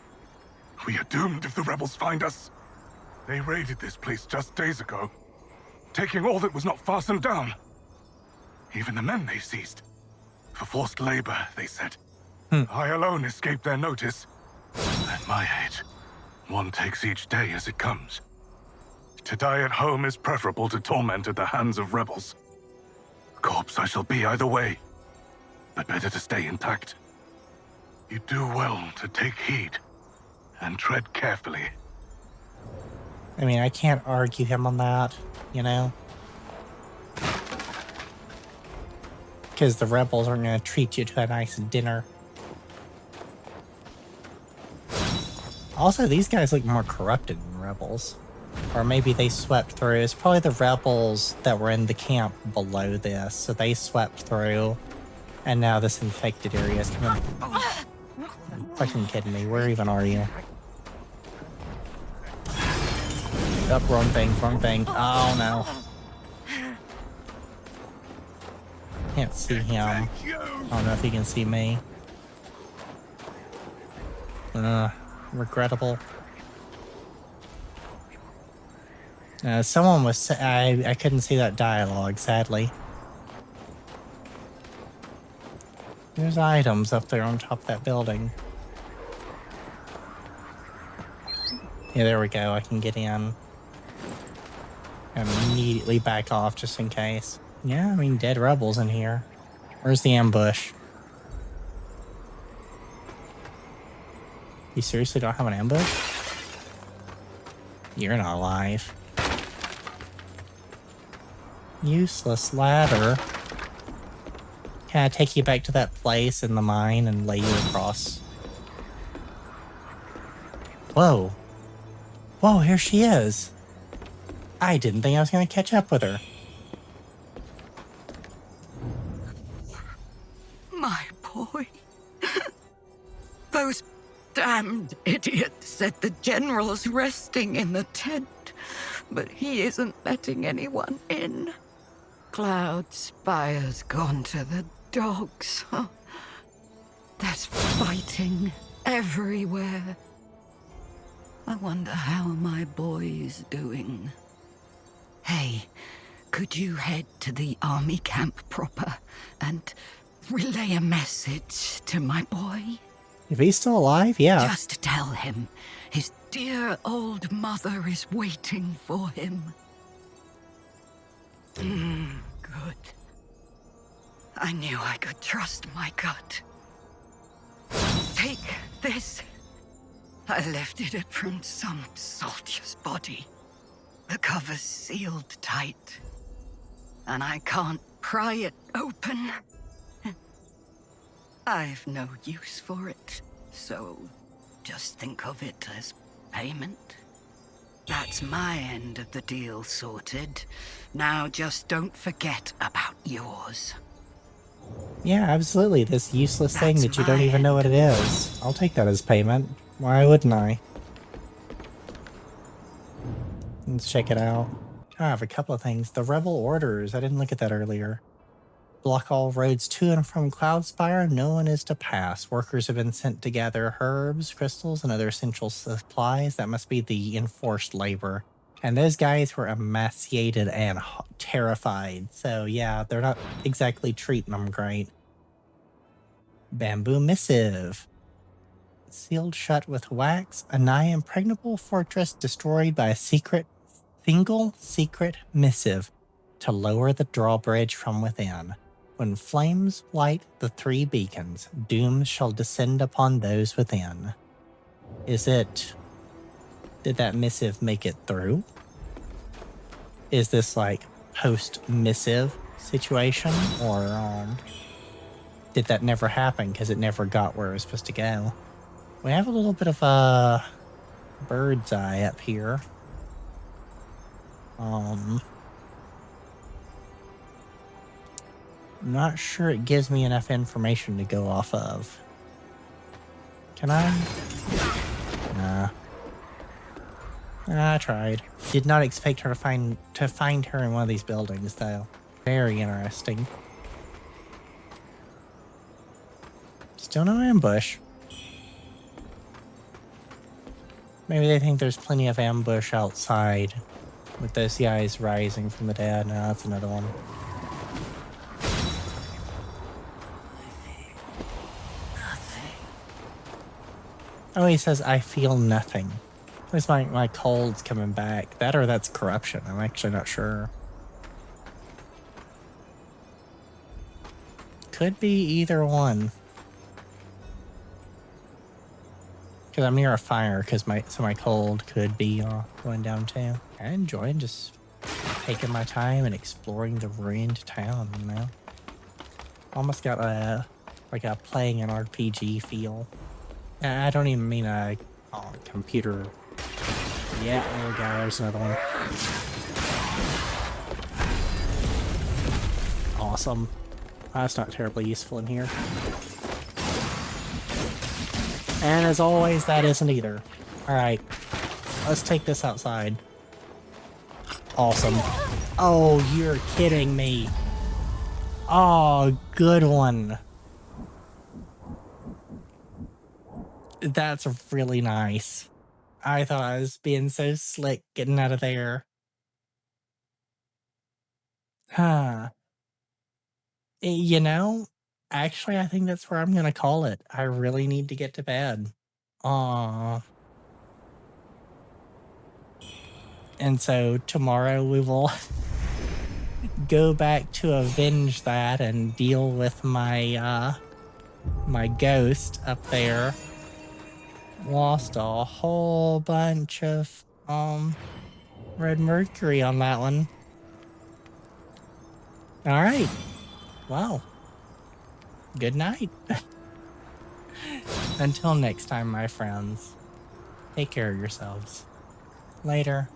We are doomed if the rebels find us. They raided this place just days ago, taking all that was not fastened down. Even the men they seized. For forced labor, they said. I alone escaped their notice. At my age, one takes each day as it comes. To die at home is preferable to torment at the hands of rebels. Corpse I shall be either way, but better to stay intact. You do well to take heed and tread carefully. I mean, I can't argue him on that, you know? Because the rebels aren't going to treat you to a nice dinner. Also, these guys look more corrupted than rebels. Or maybe they swept through. It's probably the rebels that were in the camp below this, so they swept through. And now this infected area is coming. Fucking kidding me. Where even are you? Oh, wrong thing, wrong thing. Oh no. Can't see him. I don't know if he can see me. Regrettable. Someone was. I couldn't see that dialogue, sadly. There's items up there on top of that building. Yeah, there we go. I can get in. And immediately back off just in case. Yeah, I mean, dead rebels in here. Where's the ambush? You seriously don't have an ambush? You're not alive. Useless ladder. Can I take you back to that place in the mine and lay you across? Whoa. Whoa, here she is. I didn't think I was going to catch up with her. My boy. Those damned idiots said the general's resting in the tent, but he isn't letting anyone in. Cloud Spire's gone to the dogs. There's fighting everywhere. I wonder how my boy's doing. Hey, could you head to the army camp proper and relay a message to my boy? If he's still alive, yeah. Just tell him his dear old mother is waiting for him. Good. I knew I could trust my gut. Take this. I lifted it from some soldier's body. The cover's sealed tight, and I can't pry it open. I've no use for it, so just think of it as payment. That's my end of the deal sorted. Now just don't forget about yours. Yeah, absolutely. This useless thing that you don't even know what it is. I'll take that as payment. Why wouldn't I? Let's check it out. I have a couple of things. The Rebel Orders. I didn't look at that earlier. Block all roads to and from Cloudspire. No one is to pass. Workers have been sent to gather herbs, crystals, and other essential supplies. That must be the enforced labor. And those guys were emaciated and terrified. So yeah, they're not exactly treating them great. Bamboo Missive. Sealed shut with wax. A nigh impregnable fortress destroyed by a single secret missive to lower the drawbridge from within. When flames light the 3 beacons, doom shall descend upon those within. Did that missive make it through? Is this like post-missive situation? Or did that never happen because it never got where it was supposed to go? We have a little bit of a bird's eye up here. I'm not sure it gives me enough information to go off of. Can I? Nah. I tried. Did not expect her to find her in one of these buildings, though. Very interesting. Still no ambush. Maybe they think there's plenty of ambush outside with those guys rising from the dead. No, that's another one. Oh, he says, I feel nothing. At least my cold's coming back. That or that's corruption. I'm actually not sure. Could be either one. Because I'm near a fire, so my cold could be going down too. I enjoyed just taking my time and exploring the ruined town, you know? Almost got like a playing an RPG feel. And I don't even mean a computer. Yeah, there we go, there's another one. Awesome. That's not terribly useful in here. And as always, that isn't either. Alright, let's take this outside. Awesome. Oh, you're kidding me. Oh, good one. That's really nice. I thought I was being so slick getting out of there. Huh. You know, actually, I think that's where I'm gonna call it. I really need to get to bed. Aww. And so tomorrow we will go back to avenge that and deal with my my ghost up there. Lost a whole bunch of red mercury on that one. All right. Wow. Good night. Until next time, my friends. Take care of yourselves. Later.